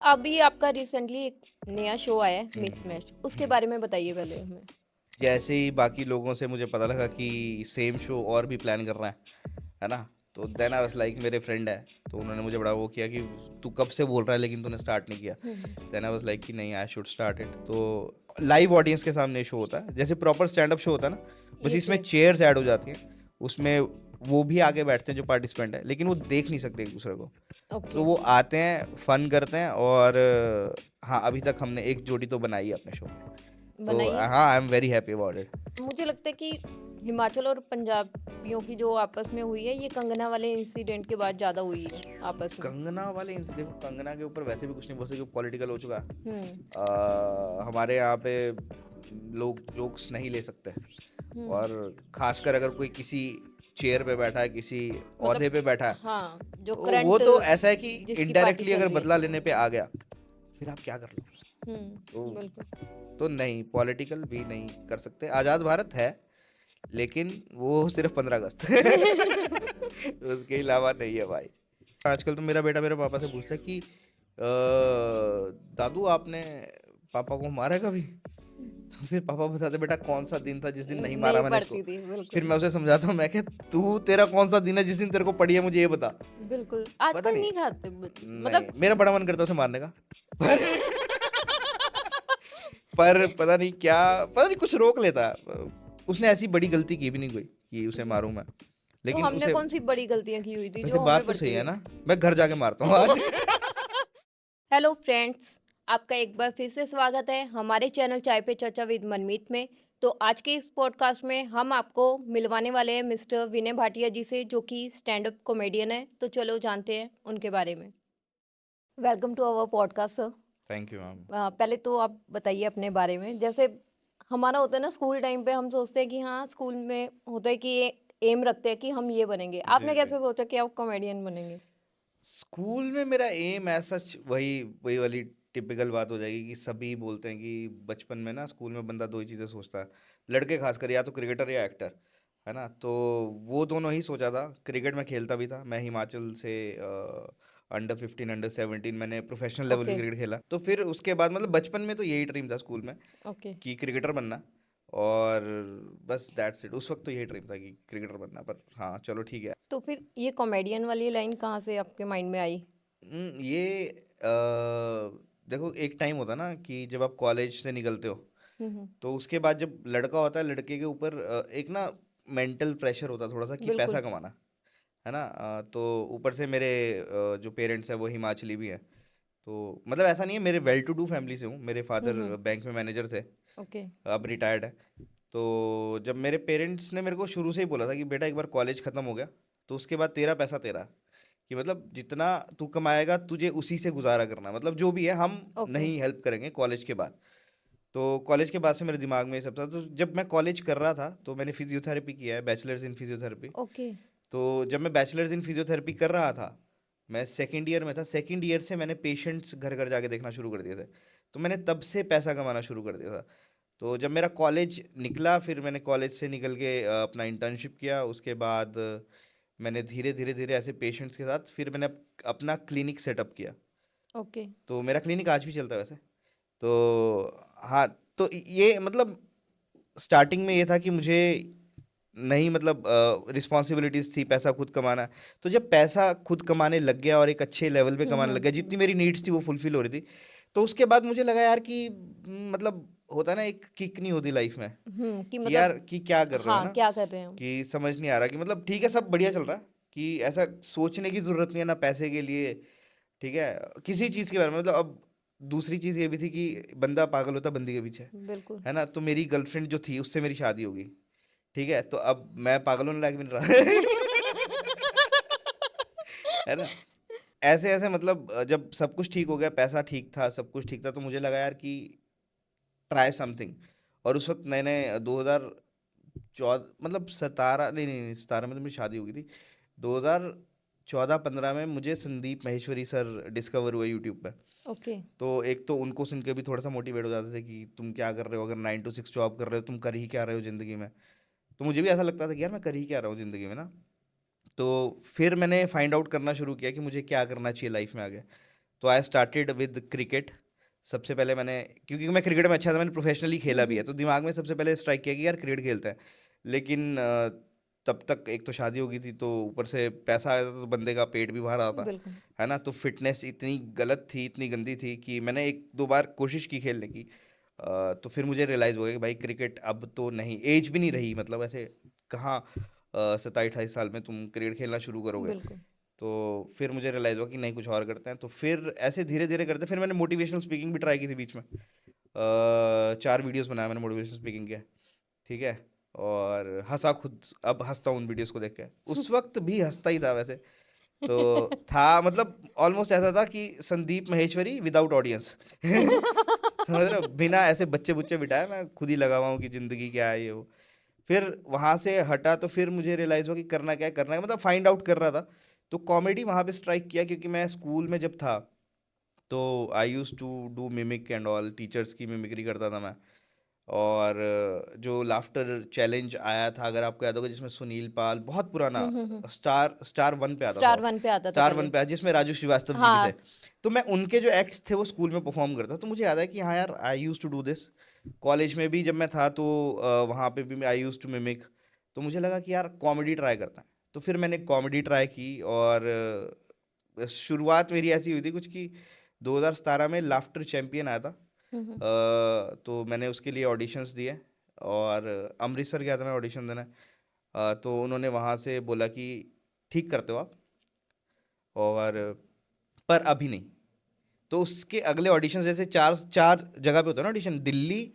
अभी आपका रिसेंटली एक नया शो आया है मिस मैच, उसके हम्म। बारे में बताइए पहले हमें। जैसे ही बाकी लोगों से मुझे पता लगा कि सेम शो और भी प्लान कर रहा है ना। तो देन आई वाज लाइक मेरे फ्रेंड है, तो उन्होंने मुझे बड़ा वो किया कि तू कब से बोल रहा है लेकिन तूने स्टार्ट नहीं किया। हम्म। देन आई वाज लाइक कि नहीं, आई शुड स्टार्ट इट। तो लाइव ऑडियंस के सामने शो होता है, जैसे प्रॉपर स्टैंड अप शो होता है ना, बस यस इसमें यस। चेयर्स ऐड हो जाती हैं। उसमें वो भी आगे बैठते हैं जो पार्टिसिपेंट है, लेकिन वो देख नहीं सकते एक दूसरे को। तो ओके। वो आते हैं, फन करते हैं, और हाँ, अभी तक हमने एक जोड़ी तो बनाई है अपने शो में। तो बनाइए। हाँ, I am very happy about it. मुझे लगता है कि हिमाचल और पंजाबियों की जो आपस में हुई है ये कंगना वाले इंसिडेंट के बाद ज़्यादा हुई है आपस में। कंगना वाले देखो, कंगना के ऊपर वैसे भी कुछ नहीं बोल सकते, पॉलिटिकल हो चुका है। हम्म। हमारे यहाँ पे लोग जोक्स नहीं ले सकते, हम्म। और खासकर अगर कोई किसी चेयर पे बैठा है, किसी मतलब ओहदे पे बैठा है, हाँ, जो तो वो करंट तो ऐसा है कि जिसकी पार्टी इनडायरेक्टली चल अगर रही है। बदला लेने पे आ गया, फिर आप क्या कर लो। बिल्कुल। तो नहीं, पॉलिटिकल भी नहीं कर सकते। आज़ाद भारत है, लेकिन वो सिर्फ 15 अगस्त उसके अलावा नहीं है भाई। आजकल तो मेरा बेटा मेरे पापा से पूछता है कि दादू आपने पापा को मारा है कभी? तो फिर पापा बताते, बेटा कौन सा दिन था जिस दिन नहीं मारा नहीं मैंने इसको। पड़ती थी फिर बिल्कुल। मैं उसे समझाता हूँ, मैं क्या, तू तेरा कौन सा दिन है जिस दिन तेरे को पड़ी है, मुझे ये बता। बिल्कुल पता आजकल नहीं। नहीं खाते नहीं, मतलब। मेरा बड़ा मन करता है उसे मारने का, पर पर पता नहीं क्या, पता नहीं कुछ रोक लेता है। उसने ऐसी बड़ी गलती की भी नहीं कोई कि उसे मारूं मैं, तो लेकिन हमने उसे। कौन सी बड़ी गलतियां की हुई थी वैसे जो हमें बात तो पड़ती सही है थी। ना, मैं घर जाके मारता हूँ आज। हेलो फ्रेंड्स, आपका एक बार फिर से स्वागत है हमारे चैनल चाय पे चर्चा विद मनमीत में। तो आज के इस पॉडकास्ट में हम आपको मिलवाने वाले हैं मिस्टर विनय भाटिया जी से, जो कि स्टैंड अप कॉमेडियन है। तो चलो जानते हैं उनके बारे में। Welcome to our podcast sir. Thank you ma'am. पहले तो आप बताइए अपने बारे में। जैसे हमारा होता है ना, स्कूल टाइम पे हम सोचते हैं कि हाँ, स्कूल में होता है कि ये एम रखते हैं कि हम ये बनेंगे। जी आपने जी। कैसे सोचा कि आप कॉमेडियन बनेंगे? स्कूल में मेरा एम ऐसा वही वही वाली टिपिकल बात हो जाएगी कि सभी बोलते हैं कि बचपन में ना, स्कूल में बंदा दो ही चीज़ें सोचता है, लड़के खासकर, या तो क्रिकेटर या एक्टर, है ना। तो वो दोनों ही सोचा था। क्रिकेट में खेलता भी था, मैं हिमाचल से अंडर 15 अंडर 17 मैंने प्रोफेशनल लेवल भी ओके। क्रिकेट खेला। तो फिर उसके बाद मतलब बचपन में तो यही ड्रीम था स्कूल में ओके। कि क्रिकेटर बनना, और बस दैट्स इट। उस वक्त तो यही ड्रीम था कि क्रिकेटर बनना, पर हाँ चलो ठीक है। तो फिर ये कॉमेडियन वाली लाइन कहाँ से आपके माइंड में आई? ये देखो, एक टाइम होता है ना कि जब आप कॉलेज से निकलते हो, हम्म। तो उसके बाद जब लड़का होता है, लड़के के ऊपर एक ना मेंटल प्रेशर होता है थोड़ा सा कि बिल्कुल। पैसा कमाना है ना। तो ऊपर से मेरे जो पेरेंट्स हैं वो हिमाचली भी हैं। तो मतलब ऐसा नहीं है, मेरे वेल टू डू फैमिली से हूँ। मेरे फादर हम्म। बैंक में मैनेजर थे, ओके। अब रिटायर्ड है। तो जब मेरे पेरेंट्स ने मेरे को शुरू से ही बोला था कि बेटा एक बार कॉलेज ख़त्म हो गया तो उसके बाद तेरा पैसा तेरा, कि मतलब जितना तू कमाएगा तुझे उसी से गुजारा करना, मतलब जो भी है हम ओके। नहीं हेल्प करेंगे कॉलेज के बाद। तो कॉलेज के बाद से मेरे दिमाग में ये सब था। तो जब मैं कॉलेज कर रहा था तो मैंने फिजियोथेरेपी किया है, बैचलर्स इन फिजियोथेरेपी। ओके। तो जब मैं बैचलर्स इन फिजियोथेरेपी कर रहा था, मैं सेकेंड ईयर में था, सेकेंड ईयर से मैंने पेशेंट्स घर घर जाके देखना शुरू कर दिए थे। तो मैंने तब से पैसा कमाना शुरू कर दिया था। तो जब मेरा कॉलेज निकला, फिर मैंने कॉलेज से निकल के अपना इंटर्नशिप किया। उसके बाद मैंने धीरे धीरे धीरे ऐसे पेशेंट्स के साथ फिर मैंने अपना क्लिनिक सेटअप किया। ओके। तो मेरा क्लिनिक आज भी चलता है वैसे। तो हाँ, तो ये मतलब स्टार्टिंग में ये था कि मुझे नहीं, मतलब रिस्पॉन्सिबिलिटीज थी, पैसा खुद कमाना है। तो जब पैसा खुद कमाने लग गया और एक अच्छे लेवल पे कमाने लग गया, जितनी मेरी नीड्स थी वो फुलफिल हो रही थी, तो उसके बाद मुझे लगा यार कि मतलब होता है ना, एक किक नहीं होती लाइफ में कि कि यार मतलब कि क्या कर रहे हो हाँ, ना, क्या कर रहे हैं हम? कि समझ नहीं आ रहा कि मतलब ठीक है, सब बढ़िया चल रहा है, कि ऐसा सोचने की जरूरत नहीं है ना पैसे के लिए, ठीक है, किसी चीज़ के बारे में। मतलब अब दूसरी चीज़ ये भी थी कि बंदा पागल होता बंदी के पीछे, बिल्कुल। है ना। तो मेरी गर्लफ्रेंड जो थी उससे मेरी शादी होगी, ठीक है, तो अब मैं पागल होने लायक भी नहीं रहा। है ना। ऐसे ऐसे मतलब जब सब कुछ ठीक हो गया, पैसा ठीक था, सब कुछ ठीक था, तो मुझे लगा यार कि ट्राई समथिंग। और उस वक्त मैंने 2014, मतलब 17, नहीं नहीं नहीं, 17 में तो मेरी शादी हो गई थी। 2014-15 में मुझे संदीप माहेश्वरी सर डिस्कवर हुए यूट्यूब पे। ओके। तो एक तो उनको सुन के भी थोड़ा सा मोटिवेट हो जाते थे कि तुम क्या कर रहे हो, अगर 9 to 6 जॉब कर रहे हो, तुम कर ही क्या रहे हो ज़िंदगी में। तो मुझे भी ऐसा लगता था कि यार मैं कर ही क्या रहा हूँ ज़िंदगी में ना। तो फिर मैंने फाइंड आउट करना शुरू किया कि मुझे क्या करना चाहिए लाइफ में आगे। तो आई स्टार्टेड विद क्रिकेट। सबसे पहले मैंने, क्योंकि मैं क्रिकेट में अच्छा था, मैंने प्रोफेशनली खेला भी है, तो दिमाग में सबसे पहले स्ट्राइक किया कि यार क्रिकेट खेलते हैं। लेकिन तब तक एक तो शादी हो गई थी, तो ऊपर से पैसा आया था, तो बंदे का पेट भी बाहर आता बिल्कुल। है ना। तो फिटनेस इतनी गलत थी, इतनी गंदी थी कि मैंने एक दो बार कोशिश की खेलने की। तो फिर मुझे रियलाइज़ हो गया कि भाई क्रिकेट अब तो नहीं, एज भी नहीं रही, मतलब ऐसे कहाँ 27-28 साल में तुम क्रिकेट खेलना शुरू करोगे। बिल्कुल। तो फिर मुझे रियलाइज़ हुआ कि नहीं, कुछ और करते हैं। तो फिर ऐसे धीरे धीरे करते, फिर मैंने मोटिवेशनल स्पीकिंग भी ट्राई की थी बीच में। 4 वीडियोस बनाया मैंने मोटिवेशनल स्पीकिंग के, ठीक है। और हंसा खुद, अब हंसता हूँ उन वीडियोस को देख के, उस वक्त भी हंसता ही था वैसे। तो था मतलब ऑलमोस्ट ऐसा था कि संदीप महेश्वरी विदाउट ऑडियंस समझ रहे हो, बिना ऐसे बच्चे बुच्चे बिठाए, मैं खुद ही लगा हुआ हूँ कि जिंदगी क्या है ये वो। फिर वहां से हटा तो फिर मुझे रियलाइज हुआ कि करना क्या है, करना है, मतलब फाइंड आउट कर रहा था। तो कॉमेडी वहां पे स्ट्राइक किया, क्योंकि मैं स्कूल में जब था तो I use to do mimic and all, teachers की मिमिक्री करता था मैं। और जो लाफ्टर चैलेंज आया था, अगर आपको याद होगा, जिसमें सुनील पाल, बहुत पुराना, हम्म। स्टार 1 पे आता था स्टार वो। वन पे आता था स्टार 1 पहले। पे आया, जिसमें राजू श्रीवास्तव जी भी थे। हाँ। तो मैं उनके जो एक्ट्स थे वो स्कूल में परफॉर्म करता, तो मुझे याद है कि हाँ यार, I use to do this. College में भी जब मैं था तो वहाँ पे भी आई यूज टू मिमिक। तो मुझे लगा कि यार कॉमेडी ट्राई करता है, तो फिर मैंने कॉमेडी ट्राई की। और शुरुआत मेरी ऐसी हुई थी कुछ कि 2017 में लाफ्टर चैंपियन आया था। हम्म। तो मैंने उसके लिए ऑडिशंस दिए, और अमृतसर गया था मैं ऑडिशन देने। तो उन्होंने वहाँ से बोला कि ठीक करते हो आप, और पर अभी नहीं। तो उसके अगले ऑडिशन, जैसे चार चार जगह पे होता है ना ऑडिशन, दिल्ली,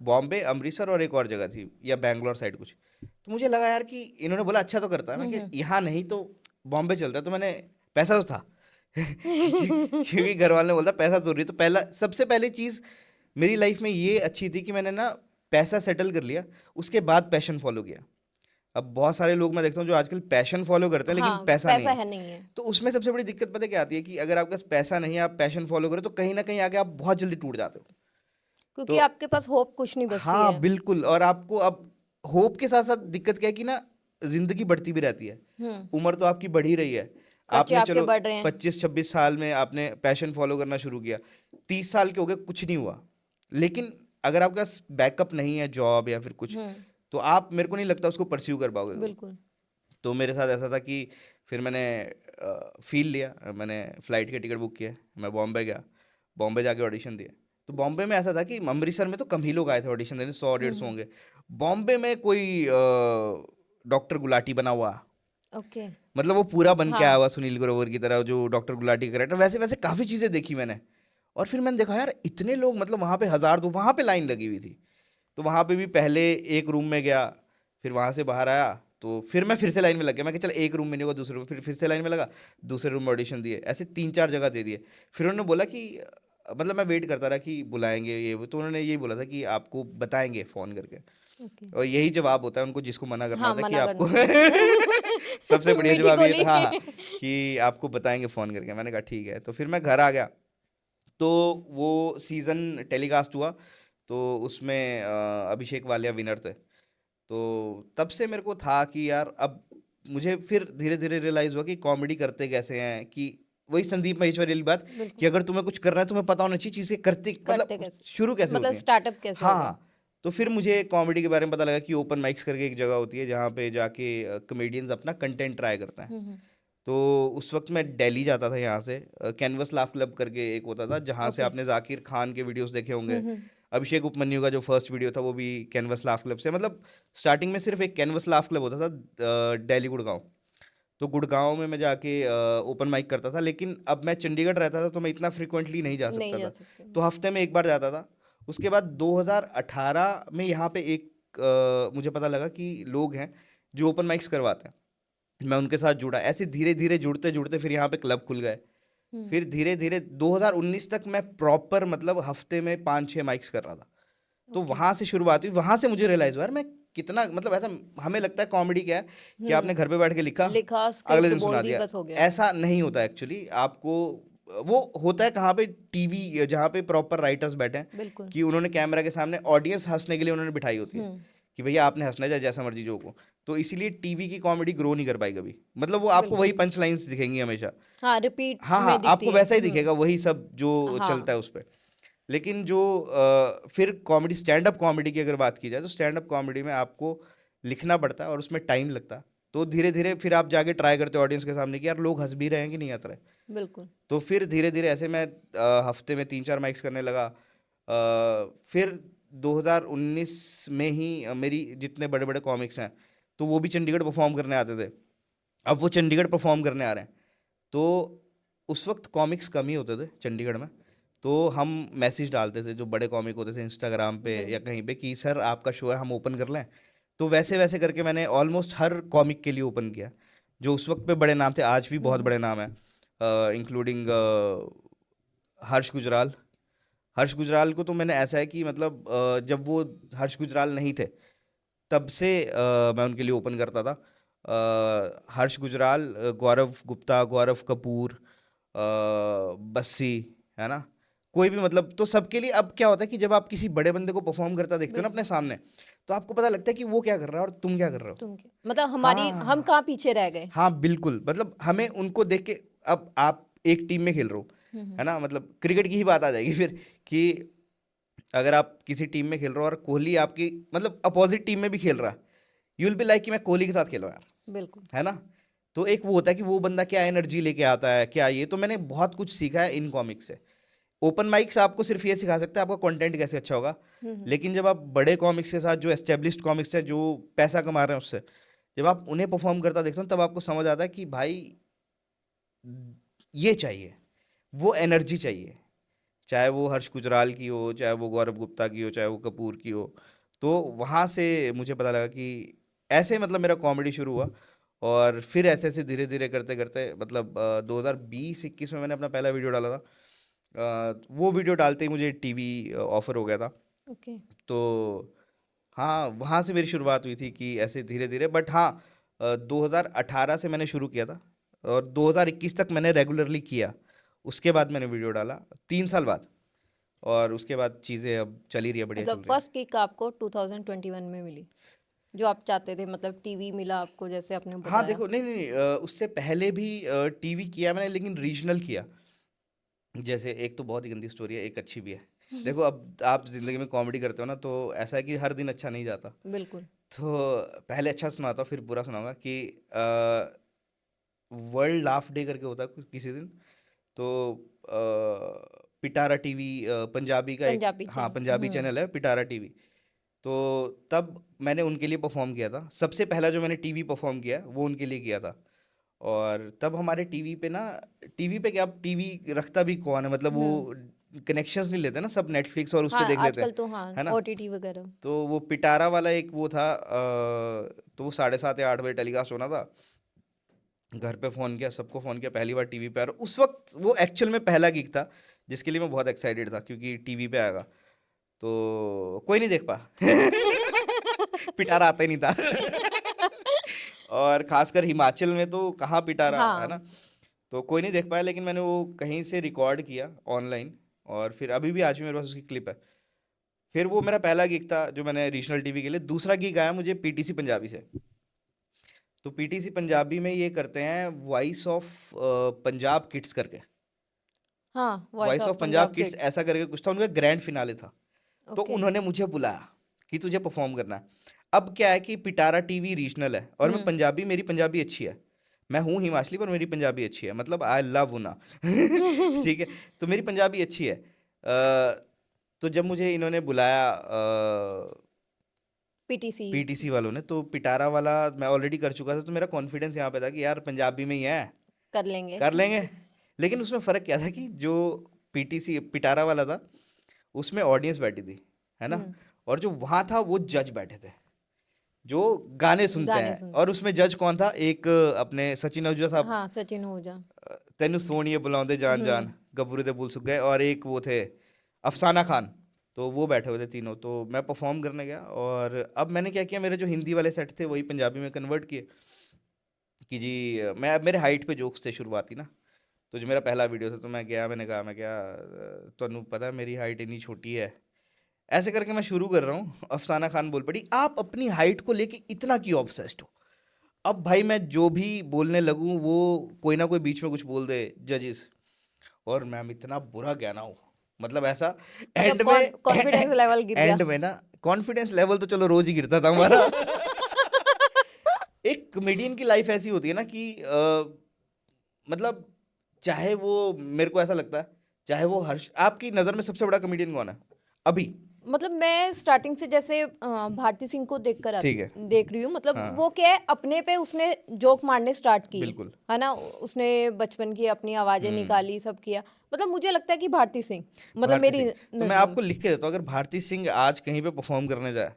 बॉम्बे, अमृतसर और एक और जगह थी, या बैंगलोर साइड कुछ। तो मुझे लगा यार कि इन्होंने बोला अच्छा तो करता है, मैं कि यहाँ नहीं तो बॉम्बे चलता है। तो मैंने, पैसा तो था क्योंकि घर वाले ने बोला पैसा तो रही, तो पहला सबसे पहली चीज़ मेरी लाइफ में ये अच्छी थी कि मैंने ना पैसा सेटल कर लिया, उसके बाद पैशन फॉलो किया। अब बहुत सारे लोग मैं देखता हूँ जो आजकल पैशन फॉलो करते हैं लेकिन हाँ, पैसा नहीं पैसा है। है नहीं है। तो उसमें सबसे बड़ी दिक्कत पता है क्या आती है, कि अगर आपके पास पैसा नहीं है, आप पैशन फॉलो करो, तो कहीं ना कहीं आगे आप बहुत जल्दी टूट जाते हो। क्योंकि तो आपके पास होप कुछ नहीं बचती हाँ है। बिल्कुल, और आपको अब होप के साथ साथ दिक्कत क्या है कि ना, जिंदगी बढ़ती भी रहती है, हम्म। उम्र तो आपकी बढ़ ही रही है। खर्चे आपने आपके चलो बढ़ रहे हैं। 25-26 साल में आपने पैशन फॉलो करना शुरू किया, 30 साल के हो गए, कुछ नहीं हुआ। लेकिन अगर आपके पास बैकअप नहीं है, जॉब या फिर कुछ, हम्म। तो आप, मेरे को नहीं लगता उसको परस्यू कर पाओगे। बिल्कुल। तो मेरे साथ ऐसा था कि फिर मैंने फील लिया, मैंने फ़्लाइट के टिकट बुक किए, मैं बॉम्बे गया, बॉम्बे जाके ऑडिशन दिए। तो बॉम्बे में ऐसा था कि अमृतसर में तो कम ही लोग आए थे ऑडिशन देने, 100-150 हम्म। होंगे। बॉम्बे में कोई डॉक्टर गुलाटी बना हुआ, ओके। मतलब वो पूरा बन के आया हाँ। हुआ सुनील ग्रोवर की तरह, जो डॉक्टर गुलाटी का करेक्टर, वैसे वैसे काफ़ी चीज़ें देखी मैंने। और फिर मैंने देखा यार इतने लोग, मतलब वहाँ पे हज़ार, तो वहाँ पे लाइन लगी हुई थी। तो वहाँ पे भी पहले एक रूम में गया, फिर वहाँ से बाहर आया, तो फिर मैं फिर से लाइन में लग गया। मैं कि चल एक रूम में नहीं होगा, दूसरे रूम, फिर से लाइन में लगा, दूसरे रूम में ऑडिशन दिए, ऐसे 3-4 जगह दे दिए। फिर उन्होंने बोला कि मतलब मैं वेट करता रहा कि बुलाएंगे ये वो, तो उन्होंने यही बोला था कि आपको बताएंगे फ़ोन करके। ओके। और यही जवाब होता है उनको, जिसको मना करना हाँ, होता है, कि मना आपको करना होता सबसे है। बढ़िया मीठी जवाब ये गोली। था, हाँ हाँ, कि आपको बताएंगे फ़ोन करके। मैंने कहा ठीक है। तो फिर मैं घर आ गया, तो वो सीज़न टेलीकास्ट हुआ, तो उसमें अभिषेक वालिया विनर थे। तो तब से मेरे को था कि यार अब मुझे फिर धीरे धीरे रियलाइज़ हुआ कि कॉमेडी करते कैसे हैं, कि वही संदीप माहेश्वरी वाली बात, कि बिल्कुल। अगर तुम्हें कुछ करना है, तुम्हें पता होना चाहिए चीज़ें करते, करते मतलब कैसे, शुरू कैसे मतलब होती हैं। स्टार्टअप कैसे हाँ होगा। हाँ। तो फिर मुझे कॉमेडी के बारे में पता लगा कि ओपन माइक्स करके एक जगह होती है, जहाँ पे जाके कमेडियंस अपना कंटेंट ट्राई करते हैं। हम्म। तो उस वक्त मैं दिल्ली जाता था, यहाँ से कैनवस लाफ क्लब करके एक होता था, जहाँ से ओके। आपने जाकिर खान के वीडियोस देखे होंगे। अभिषेक उपमन्यु का जो फर्स्ट वीडियो था वो भी कैनवस लाफ क्लब से, मतलब स्टार्टिंग में सिर्फ एक कैनवस लाफ क्लब होता था दिल्ली गुड़गांव। तो गुड़गांव में मैं जाके ओपन माइक करता था, लेकिन अब मैं चंडीगढ़ रहता था, तो मैं इतना फ्रिक्वेंटली नहीं जा नहीं सकता जा था। सकते। तो हफ्ते में एक बार जाता था। उसके बाद 2018 में यहाँ पे एक मुझे पता लगा कि लोग हैं जो ओपन माइक्स करवाते हैं। मैं उनके साथ जुड़ा, ऐसे धीरे धीरे जुड़ते जुड़ते फिर यहाँ पे क्लब खुल गए। हम्म। फिर धीरे धीरे 2019 तक मैं प्रॉपर, मतलब हफ्ते में 5-6 माइक्स कर रहा था। तो ओके। वहां से शुरुआत हुई, वहां से मुझे रियलाइज हुआ यार मैं कितना, मतलब ऐसा, हमें लगता है कॉमेडी क्या है, कि आपने घर पे बैठ के लिखा, लिखा, अगले स्क्रिप्ट दिन बोल सुना दी, दिया। बस हो गया। ऐसा नहीं होता एक्चुअली। आपको वो होता है कहाँ पे, टीवी, जहाँ पे प्रॉपर राइटर्स बैठे हैं, बिल्कुल। कि उन्होंने कैमरा के सामने ऑडियंस हंसने के लिए उन्होंने बिठाई होती है। कि भैया आपने हंसना है चाहे जैसा मर्जी जोक हो। तो इसीलिए टीवी की कॉमेडी ग्रो नहीं कर पाई कभी, मतलब वो आपको वही बिल्कुल। पंच लाइन्स दिखेंगी हमेशा। हाँ, रिपीट हाँ हाँ, में दिखती आपको है। वैसा ही दिखेगा, वही सब जो चलता हाँ, है उस पे। लेकिन जो फिर कॉमेडी, स्टैंड अप कॉमेडी की अगर बात की जाए, तो स्टैंड अप कॉमेडी में आपको लिखना पड़ता है और उसमें टाइम लगता है। तो धीरे धीरे फिर आप जाके ट्राई करते हो ऑडियंस के सामने कि यार लोग हंस भी रहे हैं कि नहीं हंस रहे। बिल्कुल। तो फिर धीरे धीरे ऐसे मैं हफ्ते में 3-4 माइक्स करने लगा। फिर 2019 में ही मेरी जितने बड़े बड़े कॉमिक्स हैं, तो वो भी चंडीगढ़ परफॉर्म करने आते थे। अब वो चंडीगढ़ परफॉर्म करने आ रहे हैं, तो उस वक्त कॉमिक्स कम ही होते थे चंडीगढ़ में। तो हम मैसेज डालते थे, जो बड़े कॉमिक होते थे इंस्टाग्राम पे या बिल्कुल। कहीं पे, कि सर आपका शो है, हम ओपन कर लें। तो वैसे वैसे करके मैंने ऑलमोस्ट हर कॉमिक के लिए ओपन किया, जो उस वक्त पे बड़े नाम थे, आज भी बहुत हम्म। बड़े नाम हैं, इंक्लूडिंग हर्ष गुजराल। हर्ष गुजराल को तो मैंने ऐसा है कि मतलब जब वो हर्ष गुजराल नहीं थे, तब से मैं उनके लिए ओपन करता था। हर्ष गुजराल, गौरव गुप्ता, गौरव कपूर, बस्सी, है ना, कोई भी, मतलब तो सबके लिए। अब क्या होता है कि जब आप किसी बड़े बंदे को परफॉर्म करता देखते हो ना अपने बिल्कुल। सामने, तो आपको पता लगता है कि वो क्या कर रहा है और तुम क्या कर रहे हो। तुम क्या मतलब हमारी हम हाँ कहाँ पीछे रह गए। हाँ बिल्कुल, मतलब हमें उनको देख के, अब आप एक टीम में खेल रहे हो, हम्म। है ना, मतलब क्रिकेट की ही बात आ जाएगी फिर, कि अगर आप किसी टीम में खेल रहे हो और कोहली आपकी मतलब अपोजिट टीम में भी खेल रहा है, यू विल बी लाइक कि मैं कोहली के साथ खेलूं यार, बिल्कुल। है ना। तो एक वो होता है कि वो बंदा क्या एनर्जी लेके आता है, क्या ये, तो मैंने बहुत कुछ सीखा है इन कॉमिक्स से। ओपन माइक्स आपको सिर्फ ये सिखा सकता है आपका कंटेंट कैसे अच्छा होगा। हम्म। लेकिन जब आप बड़े कॉमिक्स के साथ, जो एस्टेब्लिश्ड कॉमिक्स है, जो पैसा कमा रहे हैं उससे, जब आप उन्हें परफॉर्म करता देखते हो, तब आपको समझ आता है कि भाई ये चाहिए, वो एनर्जी चाहिए, चाहे वो हर्ष गुजराल की हो, चाहे वो गौरव गुप्ता की हो, चाहे वो कपूर की हो। तो वहाँ से मुझे पता लगा कि ऐसे मतलब मेरा कॉमेडी शुरू हुआ। और फिर ऐसे ऐसे धीरे धीरे करते करते, मतलब 2020-21 में मैंने अपना पहला वीडियो डाला था। वो वीडियो डालते ही मुझे टीवी ऑफर हो गया था। ओके। तो हाँ, वहाँ से मेरी शुरुआत हुई थी कि ऐसे धीरे धीरे, बट हाँ, 2018 से मैंने शुरू किया था और 2021 तक मैंने रेगुलरली किया। उसके बाद मैंने वीडियो डाला 3 साल बाद, और उसके बाद चीज़ें अब चल ही रही है, बढ़िया चल मतलब रही है। फर्स्ट किक आपको 2021 में मिली, जो आप चाहते थे, मतलब टीवी मिला आपको जैसे आपने हाँ बताया। देखो, नहीं नहीं नहीं, उससे पहले भी टीवी किया मैंने, लेकिन रीजनल किया। जैसे एक तो बहुत ही गंदी स्टोरी है, एक अच्छी भी है। देखो, अब आप जिंदगी में कॉमेडी करते हो ना, तो ऐसा है कि हर दिन अच्छा नहीं जाता। बिल्कुल। तो पहले अच्छा सुनाता हूँ, फिर बुरा सुनाऊंगा कि वर्ल्ड लाफ डे करके होता है किसी दिन। तो पिटारा टीवी, पंजाबी का एक, पंजाबी हाँ, चैनल। पंजाबी चैनल है पिटारा टीवी। तो तब मैंने उनके लिए परफॉर्म किया था, सबसे पहला जो मैंने टीवी परफॉर्म किया वो उनके लिए किया था। और तब हमारे टीवी पे ना, टीवी पे क्या, अब टीवी रखता भी कौन है, मतलब वो हम्म। कनेक्शंस नहीं लेते ना, सब नेटफ्लिक्स और उस पे हाँ, देख लेते हैं, आजकल तो हाँ, है ना। ओटीटी वगैरह। तो वो पिटारा वाला एक वो था, तो वो 7:30 या 8 बजे टेलीकास्ट होना था। घर पे फ़ोन किया, सबको फ़ोन किया, पहली बार टीवी पे आ रहा, उस वक्त वो एक्चुअल में पहला गिग था, जिसके लिए मैं बहुत एक्साइटेड था, क्योंकि टीवी पे आएगा। तो कोई नहीं देख पा पिटारा आता ही नहीं था और खासकर हिमाचल में तो कहाँ पिटारा, है हाँ। ना। तो कोई नहीं देख पाया, लेकिन मैंने वो कहीं से रिकॉर्ड किया ऑनलाइन, और फिर अभी भी आज भी मेरे पास उसकी क्लिप है। फिर वो मेरा पहला गिग था जो मैंने रीजनल टीवी के लिए। दूसरा गिग आया मुझे पीटीसी पंजाबी से। तो पीटीसी पंजाबी में ये करते हैं, वॉइस ऑफ पंजाब किड्स करके। हाँ, voice voice of of Punjab Punjab kids kids. ऐसा करके कुछ था, उनका ग्रैंड फिनाले था। तो ओके। उन्होंने मुझे बुलाया कि तुझे परफॉर्म करना है। अब क्या है कि पिटारा टीवी रीजनल है और मैं हम्म। पंजाबी, मेरी पंजाबी अच्छी है। मैं हूँ हिमाचली पर मेरी पंजाबी अच्छी है, मतलब आई लव ना ठीक है। तो मेरी पंजाबी अच्छी है। तो जब मुझे इन्होंने बुलाया पीटीसी। पीटीसी वालों ने, तो पिटारा वाला मैं ऑलरेडी कर चुका था, तो मेरा कॉन्फिडेंस यहाँ पे था कि यार पंजाबी में ही है, कर लेंगे। कर लेंगे। लेकिन उसमें फ़र्क क्या था कि जो पीटीसी पिटारा वाला था, उसमें ऑडियंस बैठी थी, है ना। हम्म। और जो वहाँ था वो जज बैठे थे, जो गाने सुनते गाने हैं। सुनते और हैं। उसमें जज कौन था, एक अपने सचिन आहूजा साहब, हाँ, सचिन ओझा। तेनू सोनिए बुलाਉਂਦੇ जान जान, हम्म। गबरू दे बुल सुख गए, और एक वो थे अफसाना खान। तो वो बैठे हुए थे तीनों। तो मैं परफॉर्म करने गया, और अब मैंने क्या किया, मेरे जो हिंदी वाले सेट थे वही पंजाबी में कन्वर्ट किए, कि जी मैं, अब मेरे हाइट पे जोक्स थे शुरुआती ना। तो जो मेरा पहला वीडियो था, तो मैं गया, मैंने कहा, मैं क्या, ਤੁਹਾਨੂੰ पता है मेरी हाइट इतनी छोटी है, ऐसे करके मैं शुरू कर रहा हूँ, अफसाना खान बोल पड़ी, आप अपनी हाइट को लेके इतना क्यों ऑब्सेस्ड हो? अब भाई मैं जो भी बोलने लगूं वो कोई ना कोई बीच में कुछ बोल दे जजेस, और मैम इतना बुरा कहना हो, मतलब ऐसा मतलब एंड में कॉन्फिडेंस लेवल गिर गया। एंड में ना कॉन्फिडेंस लेवल तो चलो रोज ही गिरता था हमारा। एक कॉमेडियन की लाइफ ऐसी होती है ना कि मतलब चाहे वो, मेरे को ऐसा लगता है, चाहे वो हर्ष, आपकी नज़र में सबसे बड़ा कॉमेडियन कौन है अभी? मतलब मैं स्टार्टिंग से जैसे भारती सिंह को ठीक है। देख रही हूँ, मतलब हाँ। वो क्या है, अपने पे उसने जोक मारने स्टार्ट किए, बिल्कुल। है ना। उसने बचपन की अपनी आवाजें निकाली, सब किया। मतलब मुझे लगता है कि भारती सिंह, मतलब भारती मेरी सिंह, तो मैं नज़रों में। आपको लिख के देता हूँ, अगर भारती सिंह आज कहीं पे परफॉर्म करने जाए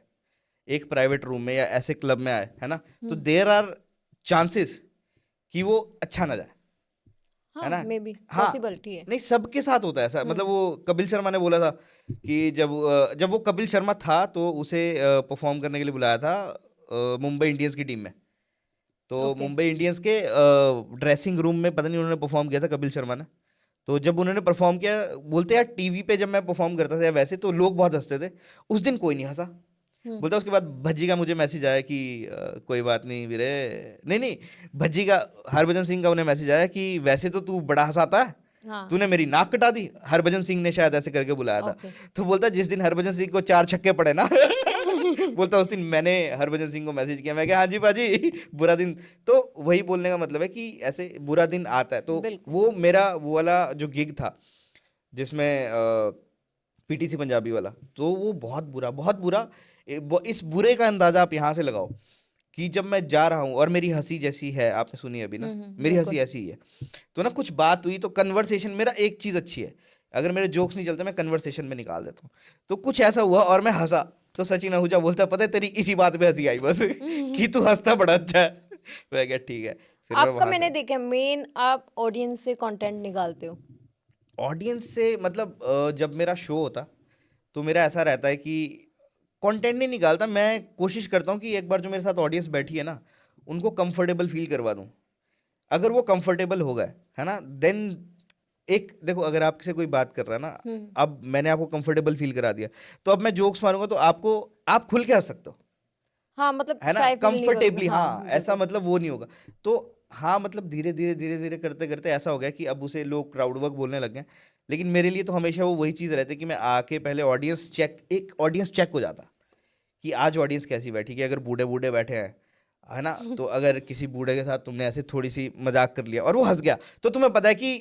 एक प्राइवेट रूम में या ऐसे क्लब में आए, है ना, तो देर आर चांसेस कि वो अच्छा ना जाए, है हाँ, ना? मे बी हाँ, पॉसिबिलिटी है। नहीं सबके साथ होता है ऐसा, मतलब वो कपिल शर्मा ने बोला था कि जब वो कपिल शर्मा था तो उसे परफॉर्म करने के लिए बुलाया था मुंबई इंडियंस की टीम में। तो ओके। मुंबई इंडियंस के ड्रेसिंग रूम में पता नहीं उन्होंने परफॉर्म किया था कपिल शर्मा ने। तो जब उन्होंने परफॉर्म किया, बोलते यार टीवी पे जब मैं परफॉर्म करता था या वैसे तो लोग बहुत हंसते थे, उस दिन कोई नहीं हंसा। बोलता उसके बाद भज्जी का मुझे मैसेज आया कि कोई बात नहीं वीरे, नहीं नहीं, भज्जी का, हरभजन सिंह का उन्हें मैसेज आया कि वैसे तो तू बड़ा हंसाता है, हाँ। तूने मेरी नाक कटा दी। हरभजन सिंह ने शायद ऐसे करके बुलाया था। ओके। तो बोलता जिस दिन हरभजन सिंह को 4 छक्के पड़े ना, बोलता उस दिन मैंने हरभजन सिंह को मैसेज किया, मैं कहा हाँ जी बाजी बुरा दिन। तो वही बोलने का मतलब है कि ऐसे बुरा दिन आता है। तो बिल्कुल। वो मेरा वो वाला जो गिग था जिसमें पीटीसी पंजाबी वाला, तो वो बहुत बुरा। इस बुरे का अंदाजा आप यहाँ से लगाओ कि जब मैं जा रहा हूँ और मेरी हंसी जैसी है, आपने सुनी अभी ना, मेरी बिल्कुल। हंसी ऐसी ही है, तो ना कुछ बात हुई तो कन्वर्सेशन, मेरा एक चीज अच्छी है, अगर मेरे जोक्स नहीं चलते मैं कन्वर्सेशन में निकाल देता हूँ। तो कुछ ऐसा हुआ और मैं हंसा, तो सचिन आहूजा बोलता पता है तेरी इसी बात पे हंसी आई बस कि तू हंसता बड़ा अच्छा है। मैं क्या ठीक है, फिर मैं आपका वहां मैंने से देखा मेन, आप ऑडियंस से कंटेंट निकालते हो। ऑडियंस से मतलब जब मेरा शो होता तो मेरा ऐसा रहता है कि कंटेंट नहीं निकालता, मैं कोशिश करता हूँ कि एक बार जो मेरे साथ ऑडियंस बैठी है ना, उनको कंफर्टेबल फील करवा दूँ। अगर वो कंफर्टेबल हो गए, है ना, देन एक देखो, अगर आपसे कोई बात कर रहा है ना, अब मैंने आपको कंफर्टेबल फील करा दिया, तो अब मैं जोक्स मारूंगा तो आपको, आप खुल के हंस सकते हो, हाँ, मतलब है ना, शाय फील नहीं करोगे। कंफर्टेबली। हाँ, हाँ, ऐसा बिल्कुल। मतलब वो नहीं होगा। तो हाँ, मतलब धीरे धीरे करते करते ऐसा हो गया कि अब उसे लोग क्राउड वर्क बोलने लग गए। लेकिन मेरे लिए तो हमेशा वो वही चीज़ रहती है कि मैं आके पहले ऑडियंस चेक, एक ऑडियंस चेक हो जाता कि आज ऑडियंस कैसी बैठी, कि अगर बूढ़े बूढ़े बैठे हैं, है ना, तो अगर किसी बूढ़े के साथ तुमने ऐसे थोड़ी सी मजाक कर लिया और वो हंस गया, तो तुम्हें पता है कि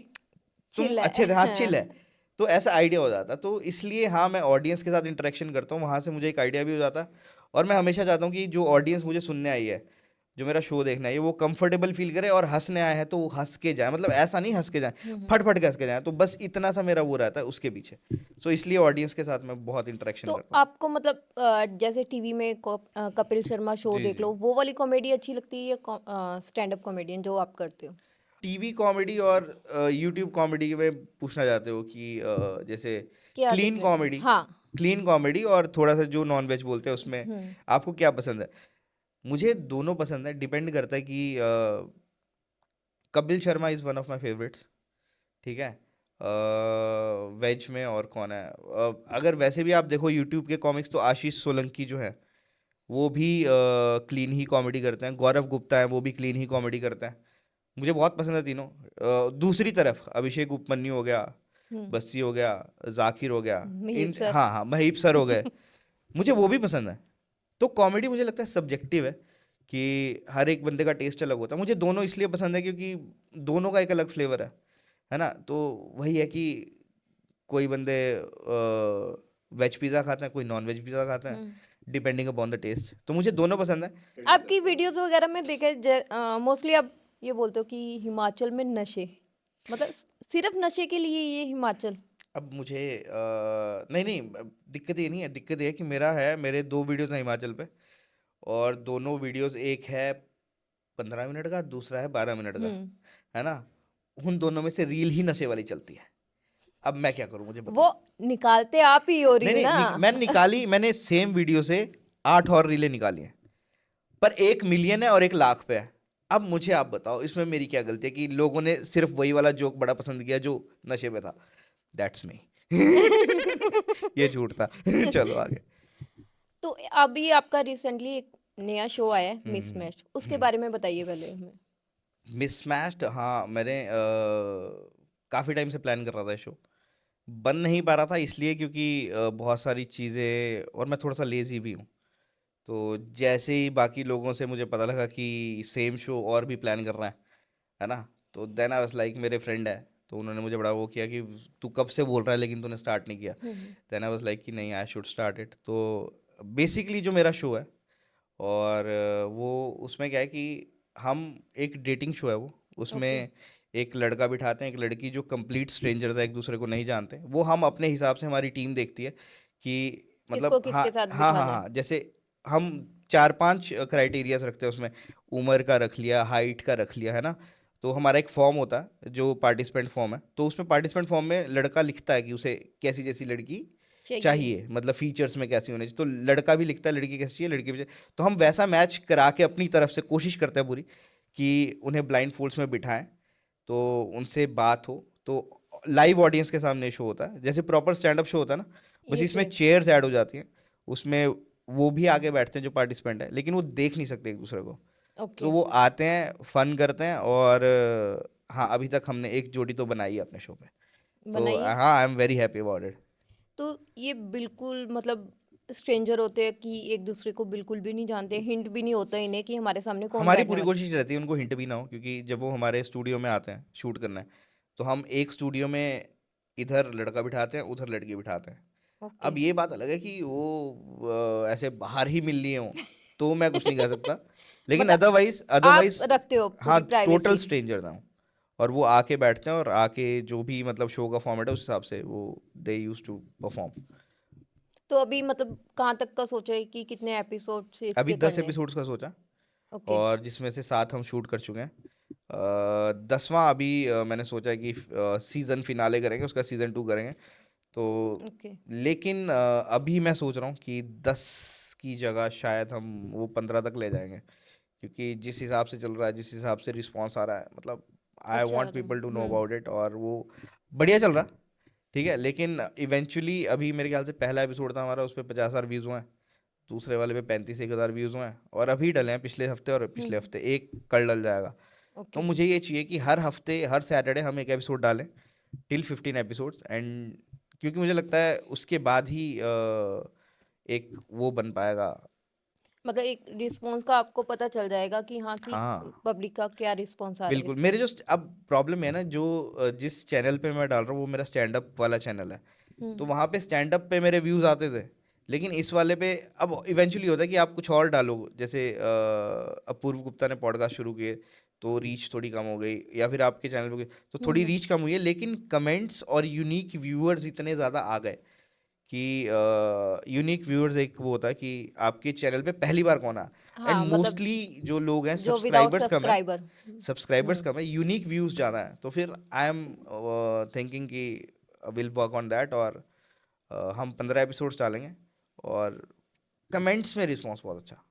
तुम चिल अच्छे थे, हाँ चिल है। है। तो ऐसा आइडिया हो जाता। तो इसलिए हाँ, मैं ऑडियंस के साथ इंटरेक्शन करता हूँ, वहाँ से मुझे एक आइडिया भी हो जाता। और मैं हमेशा चाहता हूँ कि जो ऑडियंस मुझे सुनने आई है, जो मेरा शो देखना है, वो कंफर्टेबल फील करे, और हंसने आए हैं तो वो हंस के जाए, मतलब ऐसा नहीं हंस के जाए, फट फट के हंस के जाए। तो बस इतना सा मेरा वो रहता है उसके पीछे। सो इसलिए ऑडियंस के साथ मैं बहुत इंटरेक्शन तो करता हूँ। आपको मतलब जैसे टीवी में कपिल शर्मा शो जी देख जी। लो, वो वाली कॉमेडी अच्छी लगती है या स्टैंड अप कॉमेडियन जो आप करते हो? टीवी कॉमेडी और यूट्यूब कॉमेडी में पूछना चाहते हो कि जैसे क्या क्लीन डिफरेंस है? कॉमेडी, हाँ। क्लीन कॉमेडी और थोड़ा सा जो नॉन वेज बोलते हैं उसमें आपको क्या पसंद है? मुझे दोनों पसंद है, डिपेंड करता है कि Kapil Sharma is one of my favourites, ठीक है। वेज में और कौन है, अगर वैसे भी आप देखो यूट्यूब के कॉमिक्स, तो आशीष सोलंकी जो है वो भी क्लीन ही कॉमेडी करते हैं, गौरव गुप्ता है वो भी क्लीन ही कॉमेडी करते हैं। मुझे बहुत पसंद है तीनों। दूसरी तरफ अभिषेक उपमन्यु हो गया, हम्म। बस्सी हो गया, जाकिर हो गया, महीप इन, सर। हाँ हाँ, महीप सर हो गए, मुझे वो भी पसंद है। तो कॉमेडी मुझे लगता है सब्जेक्टिव है कि हर एक बंदे का टेस्ट अलग होता है। मुझे दोनों इसलिए पसंद है क्योंकि दोनों का एक अलग फ्लेवर है ना। तो वही है कि कोई बंदे वेज पिज़्ज़ा खाते हैं, कोई नॉन वेज पिज़्ज़ा खाते हैं, डिपेंडिंग अपॉन द टेस्ट। तो मुझे दोनों पसंद है। आपकी वीडियोस वगैरह में देखे, मोस्टली आप ये बोलते हो कि हिमाचल में नशे, मतलब सिर्फ नशे के लिए ये हिमाचल? अब मुझे नहीं नहीं, दिक्कत ये नहीं है, दिक्कत ये है कि मेरा है, मेरे 2 वीडियोस हैं हिमाचल पे, और दोनों वीडियोस, एक है 15 मिनट का, दूसरा है 12 मिनट का, हम्म। है ना। उन दोनों में से रील ही नशे वाली चलती है। अब मैं क्या करूं, मुझे वो बताओ। निकालते आप ही हो रही नहीं हो नहीं, ना। मैंने निकाली, मैंने सेम वीडियो से 8 और रीलें निकाली हैं, पर 1 मिलियन है और 1 लाख पे है। अब मुझे आप बताओ इसमें मेरी क्या गलती है कि लोगों ने सिर्फ वही वाला जोक बड़ा पसंद किया जो नशे पे था। That's me. ये झूठ था। चलो आगे। तो अभी आपका रिसेंटली एक नया शो आया है मिसमैच, उसके बारे में बताइए पहले हमें। मिसमैच्ड, हाँ मैंने काफ़ी टाइम से प्लान कर रहा था ये शो। बन नहीं पा रहा था इसलिए क्योंकि बहुत सारी चीज़ें, और मैं थोड़ा सा लेज़ी भी हूँ। तो जैसे ही बाकी लोगों से मुझे पता लगा कि सेम शो और भी प्लान कर रहे हैं, है ना, तो देन आई वाज लाइक, मेरे फ्रेंड है तो उन्होंने मुझे बड़ा वो किया कि तू कब से बोल रहा है लेकिन तूने स्टार्ट नहीं किया। हम्म। देन आई वाज लाइक कि नहीं, आई शुड स्टार्ट इट। तो बेसिकली जो मेरा शो है, और वो उसमें क्या है कि हम, एक डेटिंग शो है वो, ओके। उसमें एक लड़का बिठाते हैं, एक लड़की, जो कंप्लीट स्ट्रेंजर्स है, एक दूसरे को नहीं जानते, वो हम अपने हिसाब से, हमारी टीम देखती है कि किसको मतलब, हाँ किसके साथ हाँ हाँ बिठाना है। हाँ, जैसे हम 4-5 क्राइटेरियाज रखते हैं उसमें। उम्र का रख लिया, हाइट का रख लिया, है ना। तो हमारा एक फॉर्म होता है जो पार्टिसिपेंट फॉर्म है, तो उसमें पार्टिसिपेंट फॉर्म में लड़का लिखता है कि उसे कैसी जैसी लड़की चाहिए। चाहिए, मतलब फीचर्स में कैसी होनी चाहिए। तो लड़का भी लिखता है लड़की कैसी चाहिए, लड़की भी चाहिए। तो हम वैसा मैच करा के अपनी तरफ से कोशिश करते हैं पूरी, कि उन्हें ब्लाइंड फोल्ड्स में बिठाएं, तो उनसे बात हो। तो लाइव ऑडियंस के सामने शो होता है, जैसे प्रॉपर स्टैंड अप शो होता है ना, बस यस इसमें यस। चेयर्स ऐड हो जाती हैं। उसमें वो भी आगे बैठते हैं जो पार्टिसिपेंट है, लेकिन वो देख नहीं सकते एक दूसरे को। तो ओके। वो आते हैं, फन करते हैं, और हाँ, अभी तक हमने एक जोड़ी तो बनाई है अपने शो पे। तो बनाइए। हाँ, I am very happy about it. तो ये बिल्कुल मतलब स्ट्रेंजर होते हैं कि एक दूसरे को बिल्कुल भी नहीं जानते, हिंट भी नहीं होता इन्हें कि हमारे सामने कौन हमारी बैठने पूरी वाला कोशिश रहती है उनको हिंट भी ना हो, क्योंकि जब वो हमारे स्टूडियो में आते हैं शूट करना है, तो हम एक स्टूडियो में इधर लड़का बिठाते हैं, उधर लड़की बिठाते हैं। है। ओके। अब ये बात अलग है कि वो ऐसे बाहर ही मिल लिए हों, तो मैं कुछ नहीं कह सकता, लेकिन मतलब अदरवाइज आप अदरवाइज रखते हो हाँ, पूरी टोटल प्राइवेसी। स्ट्रेंजर था। और वो आके बैठते हैं, और आके जो भी मतलब शो का फॉर्मेट है उस हिसाब से वो दे यूज टू परफॉर्म। तो अभी मतलब कहाँ तक का सोचा है कि कितने एपिसोड से अभी इसके 10 करने हैं। एपिसोड्स का सोचा, ओके। और जिसमें से 7 हम शूट कर चुके हैं। 10वां अभी मैंने सोचा है कि सीज़न फिनाले करेंगे, उसका सीज़न 2 करेंगे। तो ओके। लेकिन अभी मैं सोच रहा हूँ कि 10 की जगह शायद हम वो 15 तक ले जाएंगे, क्योंकि जिस हिसाब से चल रहा है, जिस हिसाब से रिस्पॉन्स आ रहा है, मतलब आई अच्छा आ वॉन्ट रहा है। People to know about it, और वो बढ़िया चल रहा है। ठीक है, लेकिन इवेंचुअली अभी मेरे ख्याल से पहला एपिसोड था हमारा, उस पर 50,000 व्यूज़ हुए हैं। दूसरे वाले पे 35-1 हज़ार व्यूज़ हुए हैं, और अभी डले हैं पिछले हफ्ते, और पिछले हम्म। हफ्ते एक कल डल जाएगा। तो ओके। मुझे ये चाहिए कि हर हफ्ते, हर सैटरडे हम एक एपिसोड डालें, टिल 15 एपिसोड्स, एंड क्योंकि मुझे लगता है उसके बाद ही एक वो बन पाएगा। मतलब एक रिस्पॉन्स का आपको पता चल जाएगा कि हाँ कि हाँ, पब्लिक का क्या रिस्पॉन्स आ रहा है बिल्कुल। इस पे। मेरे जो अब प्रॉब्लम है ना, जो जिस चैनल पे मैं डाल रहा हूँ वो मेरा स्टैंड अप वाला चैनल है। तो हम्म। वहाँ पे स्टैंड अप पे मेरे व्यूज़ आते थे, लेकिन इस वाले पे अब इवेंचुअली होता है कि आप कुछ और डालो, जैसे अपूर्व गुप्ता ने पॉडकास्ट शुरू किए, तो रीच थोड़ी कम हो गई, या फिर आपके चैनल पे तो थोड़ी हम्म। रीच कम हुई है, लेकिन कमेंट्स और यूनिक व्यूअर्स इतने ज़्यादा आ गए कि यूनिक व्यूअर्स, एक वो होता है कि आपके चैनल पे पहली बार कौन आया। एंड हाँ मतलब मोस्टली जो लोग हैं, जो विदाउट सब्सक्राइबर्स कम है, सब्सक्राइबर। सब्सक्राइबर्स हम्म। कम है, यूनिक व्यूज़ ज़्यादा हैं। तो फिर आई एम थिंकिंग कि विल वर्क ऑन दैट, और हम 15 एपिसोड्स डालेंगे, और कमेंट्स में रिस्पॉन्स बहुत अच्छा।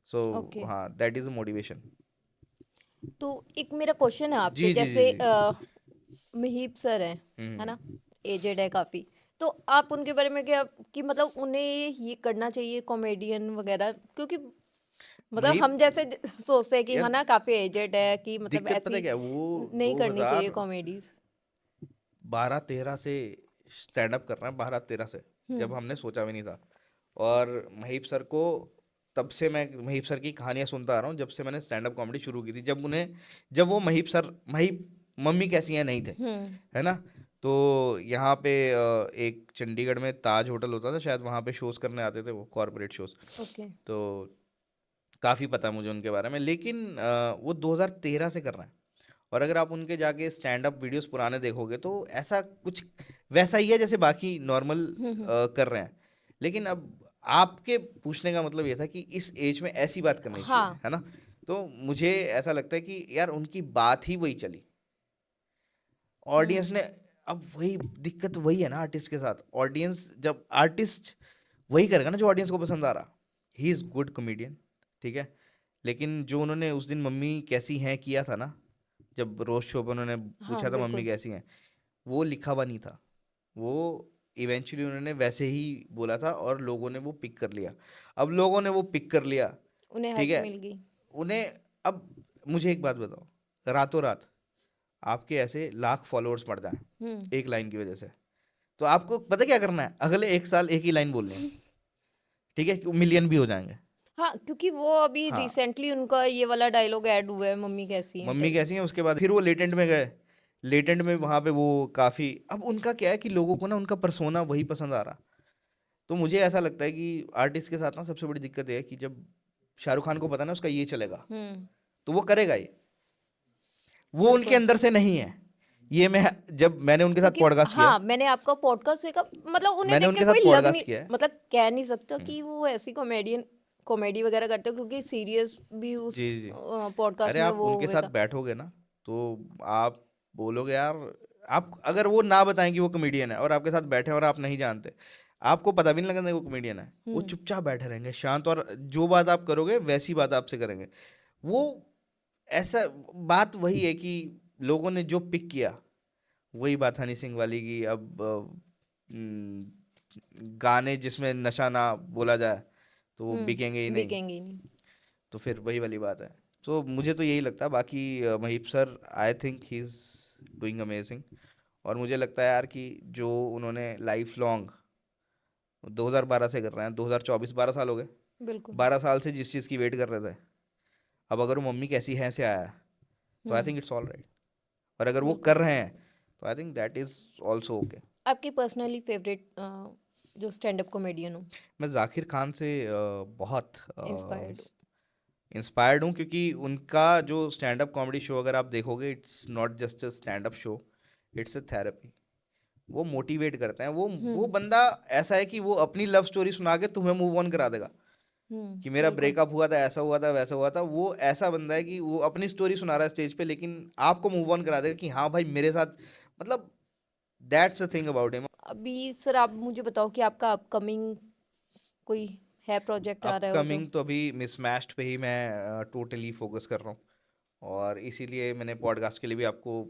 So okay. हाँ, दैट इज़ अ मोटिवेशन। तो एक मेरा क्वेश्चन है आपसे, जी जी जी जैसे जी। महीप सर हैं, है हम्म। ना, एजेड है काफ़ी। तो आप उनके बारे में क्या, कि मतलब उन्हें ये करना चाहिए कॉमेडियन वगैरह, क्योंकि मतलब मही हम जैसे सोचते हैं कि यार, हाँ ना काफ़ी एजेड है, कि मतलब दिक्कत पता है ऐसी क्या है? वो नहीं करनी चाहिए 2012 कॉमेडीज। 13 से स्टैंड अप कर रहे हैं, 12-13 से, जब हम्म। हमने सोचा भी नहीं था। और महीप सर को, तब से मैं महीप सर की कहानियां सुनता आ रहा हूँ, जब से मैंने स्टैंड अप कॉमेडी शुरू की थी, जब वो महीप मम्मी कैसी हैं नहीं थे, हम्म। है ना। तो यहाँ पे एक चंडीगढ़ में ताज होटल होता था शायद, वहाँ पे शोज करने आते थे वो, कॉर्पोरेट शोज। ओके। तो काफ़ी पता है मुझे उनके बारे में, लेकिन वो 2013 से कर रहे हैं। और अगर आप उनके जाके स्टैंड अप वीडियोस पुराने देखोगे, तो ऐसा कुछ वैसा ही है जैसे बाकी नॉर्मल हम्म। कर रहे हैं। लेकिन अब आपके पूछने का मतलब ये था कि इस एज में ऐसी बात करनी चाहिए, हाँ। है ना। तो मुझे ऐसा लगता है कि यार उनकी बात ही वही चली, ऑडियंस हम्म। ने, अब वही दिक्कत वही है ना आर्टिस्ट के साथ। ऑडियंस, जब आर्टिस्ट वही करेगा ना जो ऑडियंस को पसंद आ रहा, ही इज़ गुड कॉमेडियन, ठीक है। लेकिन जो उन्होंने उस दिन मम्मी कैसी हैं किया था ना, जब रोज शो पे उन्होंने हाँ पूछा था मम्मी बिल्कुल। कैसी हैं, वो लिखा हुआ नहीं था। वो इवेंचुअली उन्होंने वैसे ही बोला था और लोगों ने वो पिक कर लिया। अब लोगों ने वो पिक कर लिया, उन्हें ठीक हक है। मिल गई। उन्हें अब मुझे एक बात बताओ, रातों रात आपके ऐसे लाख फॉलोअर्स बढ़ जाएं हम्म। एक लाइन की वजह से, तो आपको पता क्या करना है, अगले 1 साल एक ही लाइन बोलनी है, ठीक है, कि मिलियन भी हो जाएंगे। हाँ, क्योंकि वो अभी हाँ, रिसेंटली उनका ये वाला डायलॉग ऐड हुआ है, मम्मी कैसी हैं मम्मी टाइप। कैसी हैं, उसके बाद फिर वो लेटेंट में गए। लेटेंट में वहां पे वो काफी, अब उनका क्या है कि लोगों को ना उनका पर्सोना वही पसंद आ रहा। तो मुझे ऐसा लगता है कि आर्टिस्ट के साथ ना सबसे बड़ी दिक्कत ये है कि जब शाहरुख खान को पता ना उसका ये चलेगा, हम्म। तो वो करेगा ये, वो उनके बिल्कुल। अंदर से नहीं है। ये मैं, जब मैंने उनके साथ क्योंकि पॉडकास्ट किया है, हाँ, मैंने आपका पॉडकास्ट देखा, मतलब उन्हें मैंने देख के उनके साथ कोई लग पॉडकास्ट नहीं, किया है। मतलब कह नहीं सकता हम्म, कि वो ऐसी कॉमेडियन कॉमेडी वगैरह करते हो, क्योंकि सीरियस भी उस जी जी। पॉडकास्ट अरे में आप वो उनके हुए साथ था। बैठोगे ना, तो आप बोलोगे यार, आप अगर वो ना बताएं कि वो कॉमेडियन है और आपके साथ बैठे और आप नहीं जानते, आपको पता भी नहीं लगेगा वो कॉमेडियन है। वो हम्म। चुपचाप बैठे रहेंगे शांत, और जो बात आप करोगे वैसी बात आपसे करेंगे वो। ऐसा, बात वही है कि लोगों ने जो पिक किया वही बात हनी सिंह वाली की। अब गाने जिसमें नशा ना बोला जाए तो वो बिकेंगे ही नहीं, बिकेंगे ही नहीं। तो फिर वही वाली बात है। तो मुझे तो यही लगता है, बाकी Mahip sir I think he is doing amazing. और मुझे लगता है यार कि जो उन्होंने लाइफ लॉन्ग 2012 से कर रहे हैं, 2024 12 साल हो गए, बिल्कुल। 12 साल से जिस चीज़ की वेट कर रहे थे, अब अगर वो मम्मी कैसी है से आया है, तो I hmm. Think it's all right. और अगर वो बिल्कुल। कर रहे हैं तो I think that is also okay. आपकी पर्सनली फेवरेट जो स्टैंड अप कॉमेडियन हो, मैं जाकिर खान से बहुत इंस्पायर्ड हो? इंस्पायर्ड हूँ, क्योंकि उनका जो स्टैंड अप कॉमेडी शो अगर आप देखोगे, it's not just a stand up show, it's a therapy. वो मोटिवेट करते हैं, वो हम्म। बंदा ऐसा है कि वो अपनी लव स्टोरी सुना के तुम्हें मूव ऑन करा देगा, कि मेरा बिल्कुल। ब्रेकअप हुआ था, ऐसा हुआ था, वैसा हुआ था। वो ऐसा बंदा है कि वो अपनी स्टोरी सुना रहा है स्टेज पे, लेकिन आपको मूव ऑन करा देगा कि हाँ भाई मेरे साथ, मतलब that's the thing about him. अभी सर आप मुझे बताओ कि आपका अपकमिंग कोई है प्रोजेक्ट आ रहा है हो जो? अपकमिंग तो अभी मिसमैच्ड पे ही मैं टोटली फोकस कर रहा हूँ, और इसीलिए मैंने पॉडकास्ट के लिए भी आपको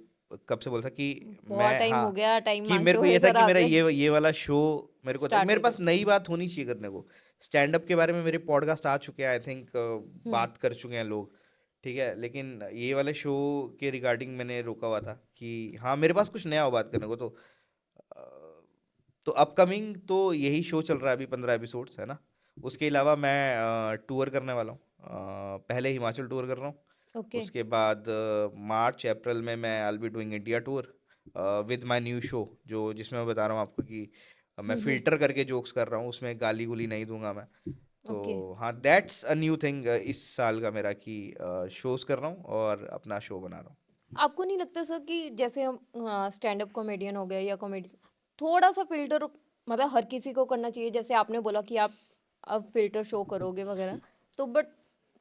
कब से बोला था कि बहुत मैं, टाइम हाँ, हो गया, टाइम कि मांगते मेरे को हुए ये था सर कि मेरा आपसे। ये वाला शो मेरे को था, स्टार्ट मेरे हो पास जाए। नई बात होनी चाहिए करने को। स्टैंड अप के बारे में मेरे पॉडकास्ट आ चुके हैं, आई थिंक हम्म। बात कर चुके हैं लोग, ठीक है। लेकिन ये वाले शो के रिगार्डिंग मैंने रोका हुआ था कि हाँ मेरे पास कुछ नया हो बात करने को। तो अपकमिंग तो यही शो चल रहा है अभी, 15 एपिसोड्स है ना। उसके अलावा मैं टूर करने वाला हूँ। पहले हिमाचल टूर कर रहा हूँ, ओके। उसके बाद मार्च अप्रैल में मैं I be doing India tour with my new show, जो जिसमें मैं बता रहा हूँ आपको कि मैं फिल्टर करके जोक्स कर रहा हूँ, उसमें गाली गुली नहीं दूंगा मैं। तो ओके। हाँ, दैट्स अ न्यू थिंग इस साल का मेरा, कि शोज कर रहा हूँ और अपना शो बना रहा हूँ। आपको नहीं लगता सर कि जैसे हम स्टैंड अप कॉमेडियन हो गया या कॉमेडी, थोड़ा सा फिल्टर मतलब हर किसी को करना चाहिए, जैसे आपने बोला कि आप अब फिल्टर शो करोगे वगैरह, तो बट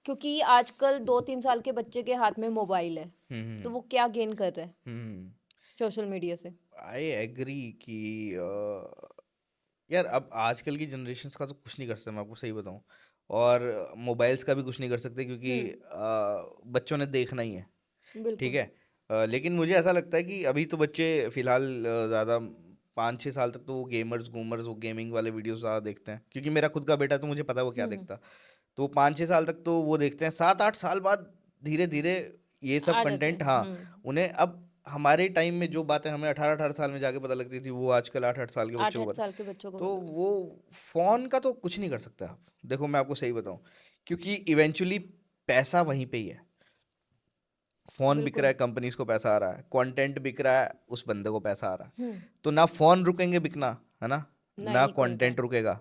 क्योंकि आजकल 2-3 साल के बच्चे के हाथ में मोबाइल है, तो हम्म वो क्या गेन कर रहा है हम्म सोशल मीडिया से? आई एग्री कि यार अब आजकल की जनरेशन्स का तो कुछ नहीं कर सकते, मैं आपको सही बताऊं। और मोबाइल्स का भी कुछ नहीं कर सकते, क्योंकि हम्म। बच्चों ने देखना ही है, ठीक बिल्कुल। है। लेकिन मुझे ऐसा लगता है कि अभी तो बच्चे फिलहाल ज़्यादा 5-6 साल तक तो वो गेमर्स घूमर्स, वो गेमिंग वाले वीडियोस ज़्यादा देखते हैं, क्योंकि मेरा खुद का बेटा है, तो मुझे पता है वो क्या हम्म। देखता। तो 5-6 साल तक तो वो देखते हैं, 7-8 साल बाद धीरे धीरे ये सब आ जाते कंटेंट, हैं। हाँ, उन्हें अब, हमारे टाइम में जो बातें हमें 18-18 साल में जाके पता लगती थी, वो आजकल 8-8 साल के आठ बच्चों को आठ पता। साल के बच्चों को तो पता। वो फोन का तो कुछ नहीं कर सकते आप। देखो मैं आपको सही बताऊं, क्योंकि इवेंचुअली पैसा वहीं पे ही है। फोन बिक रहा बिल्कुल। है, कंपनीज को पैसा आ रहा है, कंटेंट बिक रहा है, उस बंदे को पैसा आ रहा है। हम्म। तो ना फोन रुकेंगे बिकना, है ना, ना नहीं कोई कंटेंट रुकेगा।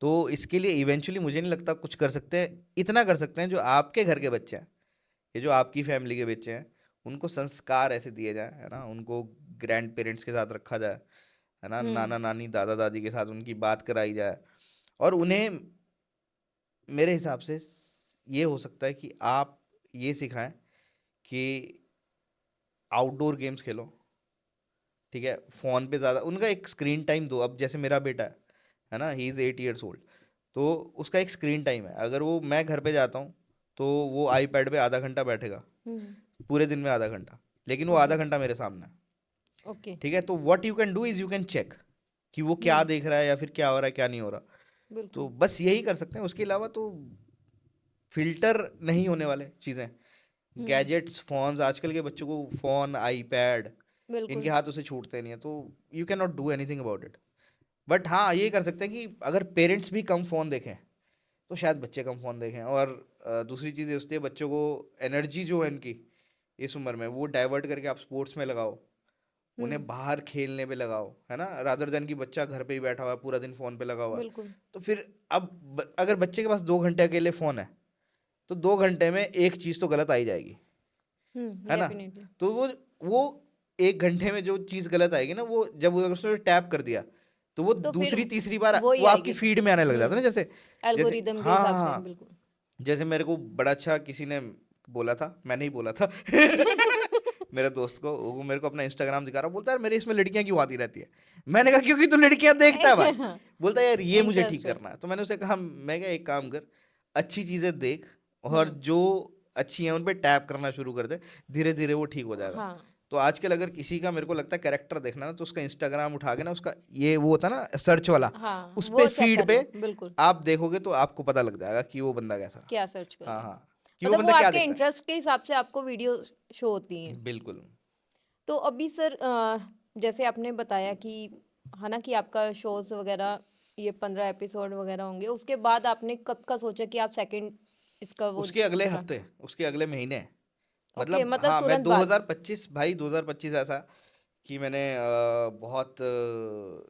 तो इसके लिए इवेंचुअली मुझे नहीं लगता कुछ कर सकते हैं। इतना कर सकते हैं, जो आपके घर के बच्चे हैं, ये जो आपकी फैमिली के बच्चे हैं, उनको संस्कार ऐसे दिए जाए, है ना, उनको ग्रैंड पेरेंट्स के साथ रखा जाए, है ना, हम्म। नाना नानी दादा दादी के साथ उनकी बात कराई जाए। और उन्हें, मेरे हिसाब से ये हो सकता है कि आप ये सिखाएं कि आउटडोर गेम्स खेलो, ठीक है। फ़ोन पे ज़्यादा उनका एक स्क्रीन टाइम दो। अब जैसे मेरा बेटा है ना, ही इज़ 8 years ओल्ड, तो उसका एक स्क्रीन टाइम है। अगर वो, मैं घर पे जाता हूँ, तो वो आईपैड पे आधा घंटा बैठेगा, हम्म। पूरे दिन में आधा घंटा, लेकिन वो ओके। आधा घंटा मेरे सामने है, ओके। ठीक है। तो what you can do is you can check कि वो क्या हम्म, देख रहा है या फिर क्या हो रहा है क्या नहीं हो रहा। तो बिल्कुल। बस यही कर सकते हैं, उसके अलावा तो फिल्टर नहीं होने वाले चीज़ें। हम्म, गैजेट्स, फोन्स, आजकल के बच्चों को फोन, आईपैड इनके बिल्कुल। हाथों से छूटते नहीं है, तो you can not do anything about it. But हाँ, ये कर सकते हैं कि अगर पेरेंट्स भी कम फ़ोन देखें तो शायद बच्चे कम फ़ोन देखें। और दूसरी चीज़ ये होती है, बच्चों को एनर्जी जो है इनकी इस उम्र में वो डाइवर्ट करके आप स्पोर्ट्स में लगाओ, हम्म, उन्हें बाहर खेलने पे लगाओ, है ना, रादर देन कि बच्चा घर पे ही बैठा हुआ है पूरा दिन फ़ोन पे लगा हुआ है। बिल्कुल। तो फिर अब अगर बच्चे के पास 2 घंटे अकेले फ़ोन है तो 2 घंटे में एक चीज़ तो गलत आ ही जाएगी, है ना। डेफिनेटली। तो वो 1 घंटे में जो चीज़ गलत आएगी ना, वो जब वो उसने टैप कर दिया तो वो तो फिर दूसरी तीसरी बार वो ही वो आपकी आएगी। फीड में आने लग जाता है ना, जैसे जैसे एल्गोरिदम के हाँ हिसाब हाँ से, हाँ। बिल्कुल। जैसे मेरे को बड़ा अच्छा किसी ने बोला था, मैंने ही बोला था मेरे दोस्त को, वो मेरे को अपना इंस्टाग्राम दिखा रहा, बोलता है यार मेरे इसमें लड़कियां क्यों आती रहती है। मैंने कहा क्योंकि तू लड़कियां देखता है भाई। बोलता है यार ये मुझे ठीक इंटरेस्टेड। करना है। तो मैंने उसे कहा, मैं क्या, एक काम कर, अच्छी चीजें देख और हम्म, जो अच्छी हैं उन पे टैप करना शुरू कर दे, धीरे धीरे वो ठीक हो जाएगा। हाँ, तो आजकल अगर किसी का मेरे को लगता है कैरेक्टर देखना ना, तो उसका इंस्टाग्राम उठा के ना, उसका ये वो होता है ना सर्च वाला, हाँ, उस पे वो चेक फीड पे करना, बिल्कुल। आप देखोगे तो आपको पता लग जाएगा कि वो बंदा कैसा। क्या सर्च कर हाँ रहा है? हाँ, कि वो मतलब वो बंदा क्या आपके देखता है। इंटरेस्ट के हिसाब से आपको वीडियो शो होती हैं। बिल्कुल। तो अभी सर, जैसे आपने बताया कि है ना कि आपका शोज वगैरह ये 15 एपिसोड वगैरह होंगे, उसके बाद आपने कब का सोचा कि आप सेकंड इसका वो उसके अगले स्टार्ट? हफ्ते, उसके अगले महीने, ओके, मतलब मतलब हाँ, मैं तुरंत बाद। 2025 भाई, 2025 ऐसा कि मैंने बहुत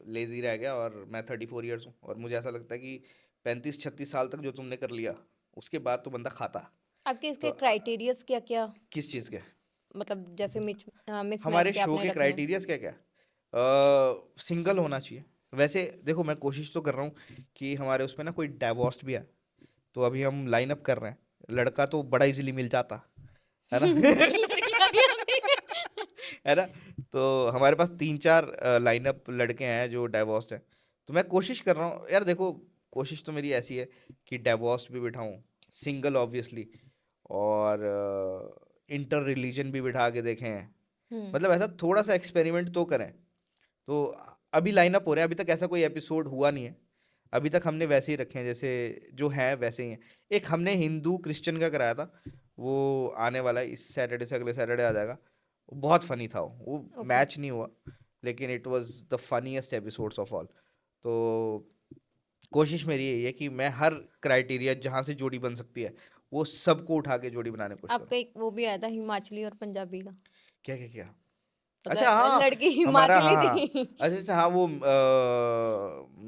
लेजी रह गया, और मैं 34 ईयर्स हूँ, और मुझे ऐसा लगता है कि 35-36 साल तक जो तुमने कर लिया उसके बाद तो बंदा खाता। आपके तो इसके क्राइटेरियाज क्या क्या? किस चीज़ के? मतलब जैसे मिस मैच हमारे के शो आपने के रखे हैं। क्राइटेरियाज क्या क्या? सिंगल होना चाहिए। वैसे देखो, मैं कोशिश तो कर रहा हूँ कि हमारे उसमें ना कोई डाइवोर्स भी है, तो अभी हम लाइन अप कर रहे हैं। लड़का तो बड़ा इजीली मिल जाता है ना लड़कियां नहीं आती। है ना। तो हमारे पास 3-4 लाइनअप लड़के हैं जो डाइवोर्स्ड हैं। तो मैं कोशिश कर रहा हूँ यार, देखो, कोशिश तो मेरी ऐसी है कि डाइवोर्स्ड भी बिठाऊं, सिंगल ऑब्वियसली, और इंटर रिलीजन भी बिठा के देखें। हम्म, मतलब ऐसा थोड़ा सा एक्सपेरिमेंट तो करें। तो अभी लाइनअप हो रहे हैं, अभी तक ऐसा कोई एपिसोड हुआ नहीं है। अभी तक हमने वैसे ही रखे हैं, जैसे जो हैं वैसे ही हैं। एक हमने हिंदू क्रिश्चियन का कराया था, वो आने वाला है इस सैटरडे से अगले सैटरडे आ जाएगा। वो बहुत फनी था, वो ओके। मैच नहीं हुआ, लेकिन it was the funniest episodes of all. तो कोशिश मेरी यही है कि मैं हर क्राइटेरिया जहाँ से जोड़ी बन सकती है वो सबको उठा के जोड़ी बनाने की कोशिश करूँ। आपका एक वो भी आया था हिमाचली और पंजाबी का। क्या क्या क्या? अच्छा मतलब हाँ, लड़की हमारा, हाँ हिमाचली हाँ, थी। अच्छा अच्छा, हाँ, वो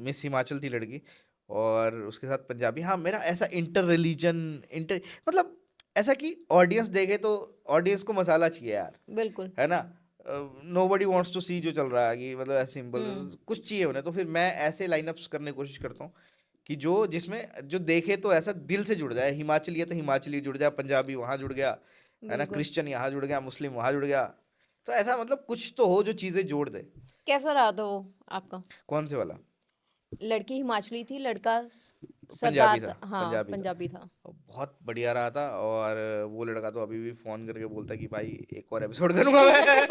मिस हिमाचल थी लड़की, और उसके साथ पंजाबी। हाँ, मेरा ऐसा इंटर रिलीजन, इंटर, मतलब ऐसा कि ऑडियंस देखे तो ऑडियंस को मसाला चाहिए यार, बिल्कुल। है ना। नो बडी वॉन्ट्स टू सी जो चल रहा है कि मतलब ऐसे सिंपल हम्म, कुछ चाहिए उन्हें। तो फिर मैं ऐसे लाइनअप्स करने की कोशिश करता हूँ कि जो जिसमें जो देखे तो ऐसा दिल से जुड़ जाए। हिमाचली है तो हिमाचली जुड़ जाए, पंजाबी वहाँ जुड़ गया, है ना, बिल्कुल। क्रिश्चियन यहाँ जुड़ गया, मुस्लिम वहाँ जुड़ गया। तो ऐसा मतलब कुछ तो हो जो चीज़ें जोड़ दे। कैसा रहा था वो आपका? कौन से वाला? लड़की हिमाचली थी, लड़का पंजाबी सरदार था, हाँ, पंजाबी था। पंजाबी था। और बहुत बढ़िया रहा था। और वो लड़का तो अभी भी फ़ोन करके बोलता है कि भाई एक और एपिसोड करूँगा मैं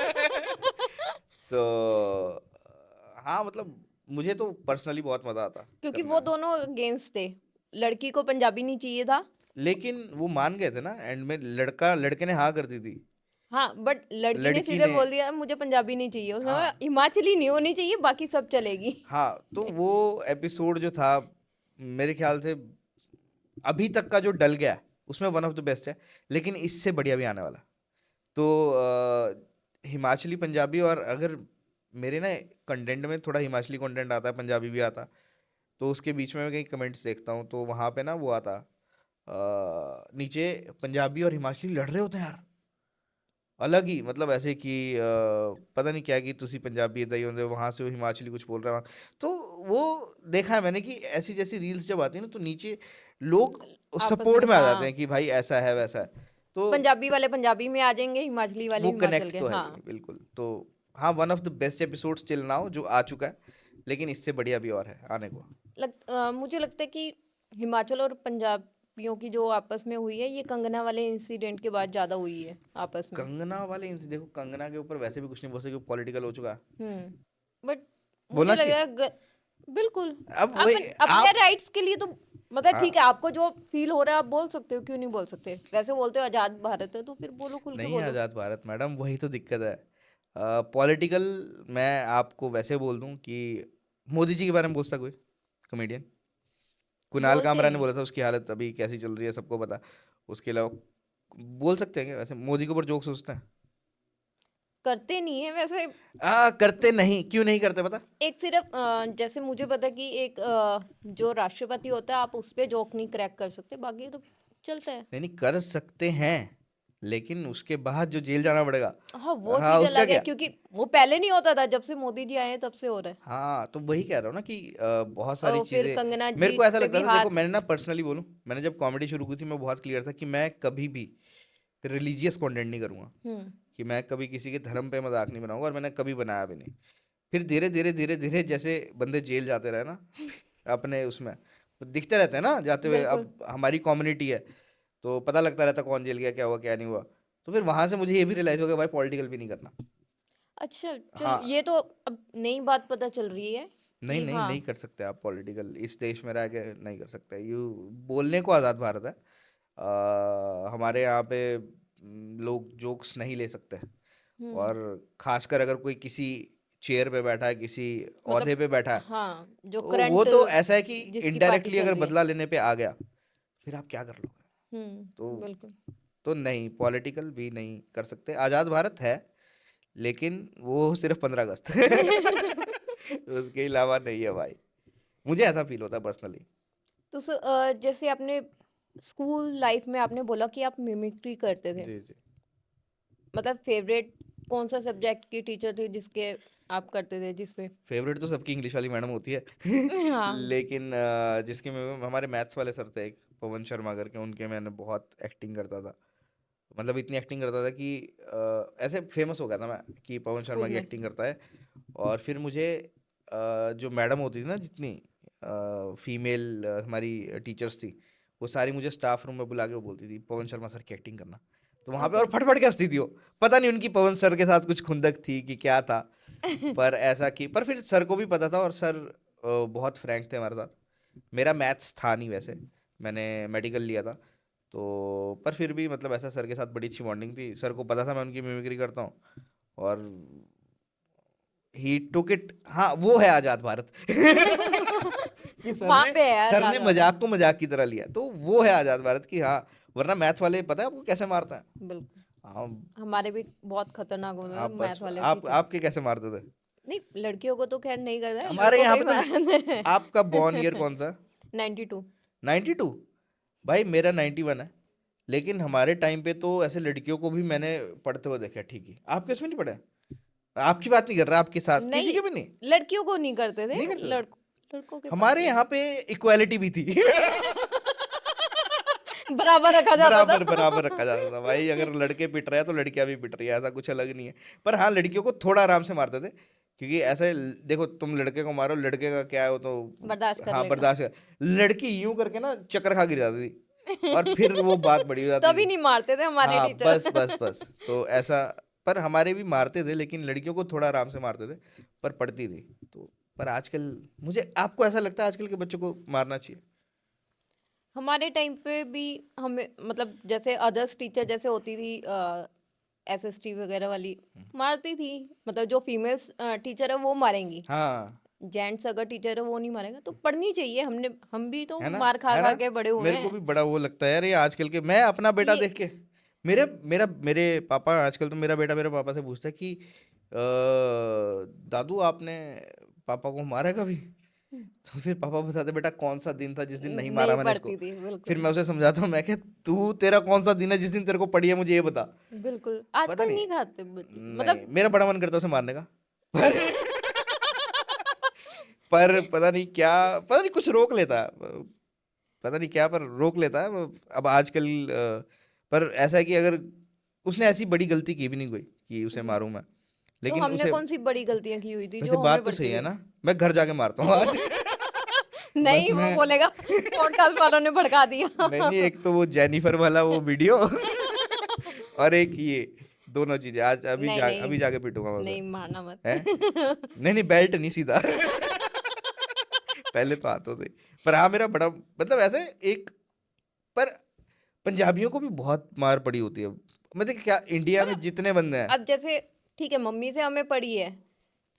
तो हाँ, मतलब मुझे तो पर्सनली बहुत मज़ा आता क्योंकि करने वो में। दोनों अगेंस्ट थे। लड़की को पंजाबी नहीं चाहिए था। लेकिन वो मान गए थे ना एंड में, लड़के ने हाँ कर दी थी। हाँ, बट लड़की ने लड़की सीधे ने, बोल दिया मुझे पंजाबी नहीं चाहिए, उसने हाँ बोला, हिमाचली नहीं होनी चाहिए, बाकी सब चलेगी। हाँ, तो वो एपिसोड जो था, मेरे ख्याल से अभी तक का जो डल गया है, उसमें वन ऑफ द बेस्ट है। लेकिन इससे बढ़िया भी आने वाला। तो हिमाचली पंजाबी, और अगर मेरे ना कंटेंट में थोड़ा हिमाचली कंटेंट आता है, पंजाबी भी आता, तो उसके बीच में मैं कहीं कमेंट्स देखता हूँ तो वहाँ पे ना वो आता, नीचे पंजाबी और हिमाचली लड़ रहे होते हैं यार, अलग ही, मतलब ऐसे कि पता नहीं क्या कि तुसी पंजाबी इदा ही होंगे, वहां से वो हिमाचली कुछ बोल रहा है। तो वो देखा है मैंने कि ऐसी जैसी रील्स जब आती है ना, तो नीचे लोग आपस में, सपोर्ट में आ जाते हाँ। हैं कि भाई ऐसा है वैसा है। तो पंजाबी वाले पंजाबी में आ जाएंगे, हिमाचली वाले वो हिमाचल कनेक्ट के, तो है हाँ। ही, बिल्कुल। तो हाँ, one of the best episodes till now जो आ चुका है, लेकिन इससे बढ़िया भी और है आने को। मुझे लगता है कि हिमाचल और पंजाबियों की जो आपस में हुई है, ये कंगना वाले इंसिडेंट के बाद ज़्यादा हुई है आपस में। कंगना वाले देखो, कंगना के ऊपर वैसे भी कुछ नहीं बोल सकते, पॉलिटिकल हो चुका है। बट मुझे बोलना लग चाहिए। रहा है बिल्कुल अब आप वही अपने आप राइट्स के लिए तो मतलब ठीक हाँ, है, आपको जो फील हो रहा है आप बोल सकते हो, क्यों नहीं बोल सकते? वैसे बोलते हो आजाद भारत है तो फिर बोलो, खुल के नहीं है बोलो। आज़ाद भारत मैडम, वही तो दिक्कत है। पॉलिटिकल मैं आपको वैसे बोल दूं कि मोदी जी के बारे में पूछता कोई कॉमेडियन, कुणाल बोलते कामरा ने नहीं, बोला था उसकी हालत अभी कैसी चल रही है सबको पता। उसके अलावा बोल सकते हैं क्या वैसे मोदी के ऊपर जोक सोचते हैं? करते नहीं है वैसे। करते नहीं, क्यों नहीं करते पता? एक सिर्फ जैसे मुझे पता कि एक जो राष्ट्रपति होता है आप उस पे जोक नहीं क्रैक कर सकते, बाकी तो चलता है। नहीं नहीं कर सकते हैं, लेकिन उसके बाद जो जेल जाना पड़ेगा। हाँ वो हाँ चीज उसका अलग है, क्या। क्योंकि वो पहले नहीं होता था, जब से मोदी जी आए हैं तब से हो रहा है। हाँ तो वही कह रहा हूँ ना कि बहुत सारी और फिर चीजें कंगना मेरे जी को ऐसा पे लगता भी था। देखो हाथ। मैंने ना पर्सनली बोलूं, मैंने जब कॉमेडी शुरू की थी मैं बहुत क्लियर था कि मैं कभी भी रिलीजियस कंटेंट नहीं करूंगा, हम्म। कि मैं कभी किसी के धर्म पे मजाक नहीं बनाऊंगा, और मैंने कभी बनाया भी नहीं। फिर धीरे धीरे धीरे धीरे जैसे बंदे जेल जाते रहे ना अपने उसमें, तो दिखते रहते हैं ना जाते हुए। बिल्कुल। अब हमारी कम्युनिटी है तो पता लगता रहता कौन जेल गया, क्या हुआ क्या नहीं हुआ। तो फिर वहां से मुझे ये भी रियलाइज हो गया भाई पॉलिटिकल भी नहीं करना। अच्छा, चलो हाँ, ये तो अब नई बात पता चल रही है नहीं कि नहीं हाँ। नहीं कर सकते आप पॉलिटिकल, इस देश में रह के नहीं कर सकते। यू बोलने को आज़ाद भारत है। हमारे यहाँ पे लोग जोक्स नहीं ले सकते। हम्म। और खासकर अगर कोई किसी चेयर पे बैठा है, किसी मतलब ओहदे पे बैठा है, हाँ, जो तो वो करंट तो ऐसा है कि जिसकी पार्टी इनडायरेक्टली चल अगर रही है। बदला लेने पे आ गया, फिर आप क्या कर लोगे? तो बिल्कुल। तो नहीं, पॉलिटिकल भी नहीं कर सकते। आज़ाद भारत है, लेकिन वो सिर्फ 15 अगस्त उसके अलावा नहीं है भाई। मुझे ऐसा फील होता है पर्सनली। तो जैसे आपने स्कूल लाइफ में आपने बोला कि आप मिमिक्री करते थे, जी जी। मतलब फेवरेट कौन सा सब्जेक्ट की टीचर थी जिसके आप करते थे जिसपे? फेवरेट तो सबकी इंग्लिश वाली मैडम होती है हाँ। लेकिन जिसके में हमारे मैथ्स वाले सर थे एक, पवन शर्मा करके, उनके मैंने बहुत एक्टिंग करता था। मतलब इतनी एक्टिंग करता था कि ऐसे फेमस हो गया था मैं कि पवन शर्मा स्कूल की में। एक्टिंग करता है। और फिर मुझे जो मैडम होती थी ना, जितनी फीमेल हमारी टीचर्स थी, वो सारी मुझे स्टाफ रूम में बुला के वो बोलती थी पवन शर्मा सर की एक्टिंग करना। तो वहाँ पे ओके। और फट फट के हंसती थी वो। पता नहीं उनकी पवन सर के साथ कुछ खुंदक थी कि क्या था, पर ऐसा कि पर फिर सर को भी पता था, और सर बहुत फ्रैंक थे हमारे साथ। मेरा मैथ्स था नहीं वैसे, मैंने मेडिकल लिया था। तो पर फिर भी मतलब ऐसा सर के साथ बड़ी अच्छी बॉन्डिंग थी, सर को पता था मैं उनकी मिमिक्री करता हूँ। और ही टुक इट, हाँ वो है आज़ाद भारत कि वहां पे है यार सर ने ज्यादा। मजाक को मजाक की तरह लिया, तो वो है आज़ाद भारत की। हाँ, वरना मैथ वाले पता है आपको कैसे मारते हैं? बिल्कुल। हाँ, हमारे भी बहुत खतरनाक होते हैं आप बस मैथ वाले आप टीचर। आपके कैसे मारते थे? नहीं, लड़कियों को तो खैर नहीं करता है, हमारे लड़कों को यहाँ ही पे तो मारते हैं। आपका बॉर्न ईयर कौन सा? 92। 92? भाई मेरा 91 है। लेकिन हमारे टाइम पे तो ऐसे लड़कियों को भी मैंने पढ़ते हुए देखा, ठीक है आपके उसमें नहीं पढ़ा है? आपकी बात नहीं कर रहा, आपके साथ किसी नहीं, के भी नहीं? लड़कियों को नहीं करते थे, नहीं करते थे। लड़कों के पास हमारे ही। यहाँ पे इक्वालिटी भी थी बराबर रखा जाता बराबर था। बराबर रखा जाता था भाई, अगर लड़के पिट रहे हैं तो लड़कियां भी पिट रही है, ऐसा कुछ अलग नहीं है। पर हाँ, लड़कियों को थोड़ा आराम से मारते थे, क्योंकि ऐसे देखो तुम लड़के को मारो, लड़के का क्या है वो तो बर्दाश्त कर हाँ लेगा। बर्दाश्त कर। लड़की यूं करके ना चक्कर खा गिर जाती थी, और फिर वो बात बड़ी हो जाती तभी थी। नहीं मारते थे हमारे हाँ टीचर। बस बस बस, तो ऐसा। पर हमारे भी मारते थे, लेकिन लड़कियों को थोड़ा आराम से मारते थे, पर पढ़ती थी तो। पर आजकल मुझे, आपको ऐसा लगता है आजकल के बच्चों को मारना चाहिए? हमारे टाइम पे भी हमें मतलब जैसे अदर्स टीचर जैसे होती थी एसएसटी वगैरह वाली, मारती थी। मतलब जो फीमेल्स टीचर है वो मारेंगी, हाँ, जेंट्स अगर टीचर है वो नहीं मारेगा। तो पढ़नी चाहिए, हम भी तो है ना, मार खा है खा ना। के बड़े हुए मेरे को हैं। भी बड़ा वो लगता है यार, ये आजकल के, मैं अपना बेटा ये देख के, मेरे मेरा मेरे पापा आजकल तो मेरा बेटा मेरे पापा से पूछता है कि दादू आपने पापा को मारा कभी? तो फिर पापा बताते बेटा कौन सा दिन था जिस दिन नहीं मारा नहीं मैंने इसको। पढ़ती थी, फिर बिल्कुल। मैं उसे समझाता हूँ, मैं क्या तू, तेरा कौन सा दिन है जिस दिन तेरे को पड़ी है, मुझे ये बता। बिल्कुल पता आजकल नहीं, नहीं खाते नहीं मतलब। मेरा बड़ा मन करता है उसे मारने का पर पर पता नहीं क्या, पता नहीं कुछ रोक लेता है, पता नहीं क्या, पर रोक लेता है अब आजकल। पर ऐसा है कि अगर उसने ऐसी बड़ी गलती की भी नहीं कोई कि उसे हम्म, मारूं मैं, तो लेकिन हमने उसे, कौन सी बड़ी गलतियां की हुई थी वैसे जो हमें बात तो पड़ती सही है थी? ना, मैं घर जाके मारता हूँ आज बस नहीं, वो मैं बोलेगा पॉडकास्ट वालों ने भड़का दिया। नहीं नहीं, एक तो वो जेनिफर वाला वो वीडियो और एक ये दोनों चीजें आज अभी नहीं नहीं अभी जाके पीटूंगा मैं नहीं, उसे। मारना मत। हैं? नहीं नहीं, बेल्ट नहीं, सीधा। पहले तो हाथों से। पर हाँ, मेरा बड़ा मतलब ऐसे एक, पर पंजाबियों को भी बहुत मार पड़ी होती है। मतलब क्या इंडिया में मतलब जितने बंदे हैं। अब जैसे ठीक है, मम्मी से हमें पड़ी है,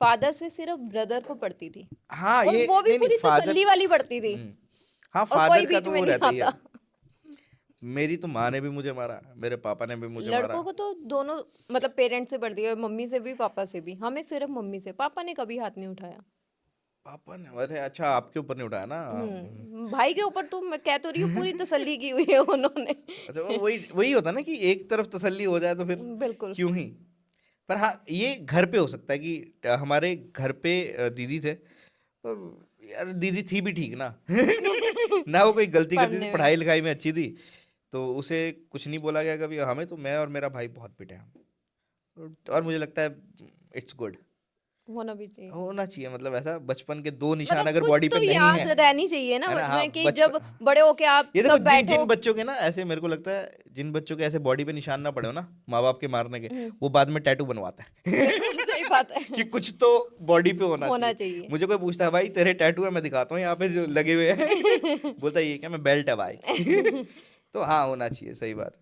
फादर से सिर्फ ब्रदर को पड़ती थी, हाँ और ये वो भी नहीं नहीं, पूरी फादर। तसल्ली वाली पड़ती थी, हाँ, और कोई फादर का बीच तो में वो नहीं रहता ही है। आता। मेरी तो माँ ने भी मुझे मारा, मेरे पापा ने भी मुझे मारा। लड़कों को तो दोनों मतलब पेरेंट्स से पड़ती है, मम्मी से भी पापा से भी। हमें सिर्फ मम्मी से, पापा ने कभी हाथ नहीं उठाया। पापा ने, अरे अच्छा, आपके ऊपर नहीं उठाया ना। भाई के ऊपर तो मैं कह तो रही हूँ पूरी तसल्ली की हुई है उन्होंने। अच्छा, वो वही वही होता ना कि एक तरफ तसल्ली हो जाए तो फिर बिल्कुल। क्यों ही। पर हाँ, ये घर पे हो सकता है कि हमारे घर पे दीदी थे, तो यार दीदी थी भी ठीक ना। ना वो कोई गलती करती थी, पढ़ने में पढ़ाई लिखाई में अच्छी थी, तो उसे कुछ नहीं बोला गया कभी। हमें तो, मैं और मेरा भाई बहुत पिटे हैं हम। और मुझे लगता है इट्स गुड होना भी चाहिए। होना चाहिए। मतलब ऐसा बचपन के दो निशान मतलब अगर कुछ बॉडी पे तो नहीं है, याद रहनी चाहिए ना है ना। हाँ बचपन की, जब बचपन, बड़े होके आप ये देखो, सब जिन बैठो। जिन बच्चों के ना ऐसे, मेरे को लगता है जिन बच्चों के ऐसे बॉडी पे निशान ना पड़े हो ना माँ बाप के मारने के, हम्म, वो बाद में टैटू बनवाते हैं। बिल्कुल सही बात कि है। कुछ तो बॉडी पे होना होना चाहिए। चाहिए। मुझे कोई पूछता है भाई तेरे टैटू है, मैं दिखाता हूँ यहाँ पे जो लगे हुए हैं। बोलता है ये क्या, मैं बेल्ट है भाई। तो हाँ, होना चाहिए, सही बात है,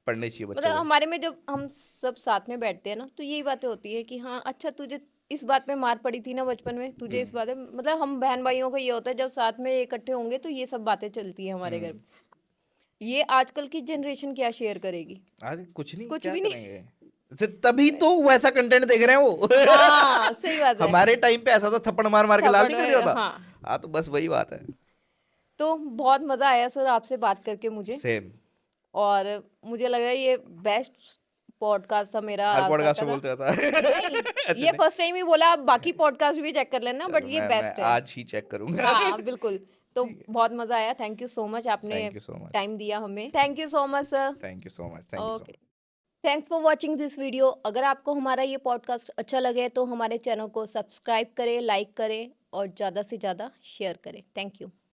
पढ़ने चाहिए बच्चों मतलब को। हमारे में जब हम सब साथ में बैठते हैं ना, तो यही बातें होती है कि हाँ अच्छा, तुझे इस बात में मार पड़ी थी ना बचपन में, तुझे इस हम्म बात में, मतलब हम बहन भाइयों को ये होता है जब साथ में इकट्ठे होंगे तो ये सब बातें चलती है हमारे घर हम्म। में। ये आजकल की जनरेशन क्या शेयर करेगी? आज कुछ नहीं, कुछ क्या भी नहीं। करेंगे। तभी तो वैसा कंटेंट देख रहे हैं वो। हाँ सही बात है। हमारे टाइम पे ऐसा तो थप्पड़ मार मार के लाल थप्पड़ नहीं कर दिया में था। हाँ। हाँ, तो बस वही बात है। तो बहुत मजा आया सर आपसे बात करके मुझे, सेम। और मुझे लग रहा है ये बेस्ट पॉडकास्ट था मेरा हर आज तक पॉडकास्ट का में था। बोलते रहता नहीं, है। अच्छा ये नहीं, फर्स्ट टाइम ही बोला, आप बाकी पॉडकास्ट भी चेक कर लेना, बट चलो ये मैं बेस्ट है। आज ही चेक करूंगा। हाँ बिल्कुल। तो ठीक है, बहुत मजा आया, थैंक यू सो मच, आपने thank you so much. Time दिया हमें, thank you so much sir. Thank you so much, thank you so okay, much. Thanks for watching this video. अगर आपको हमारा ये पॉडकास्ट अच्छा लगे तो हमारे चैनल को सब्सक्राइब करें, लाइक करें और ज़्यादा से ज़्यादा शेयर करें। Thank you.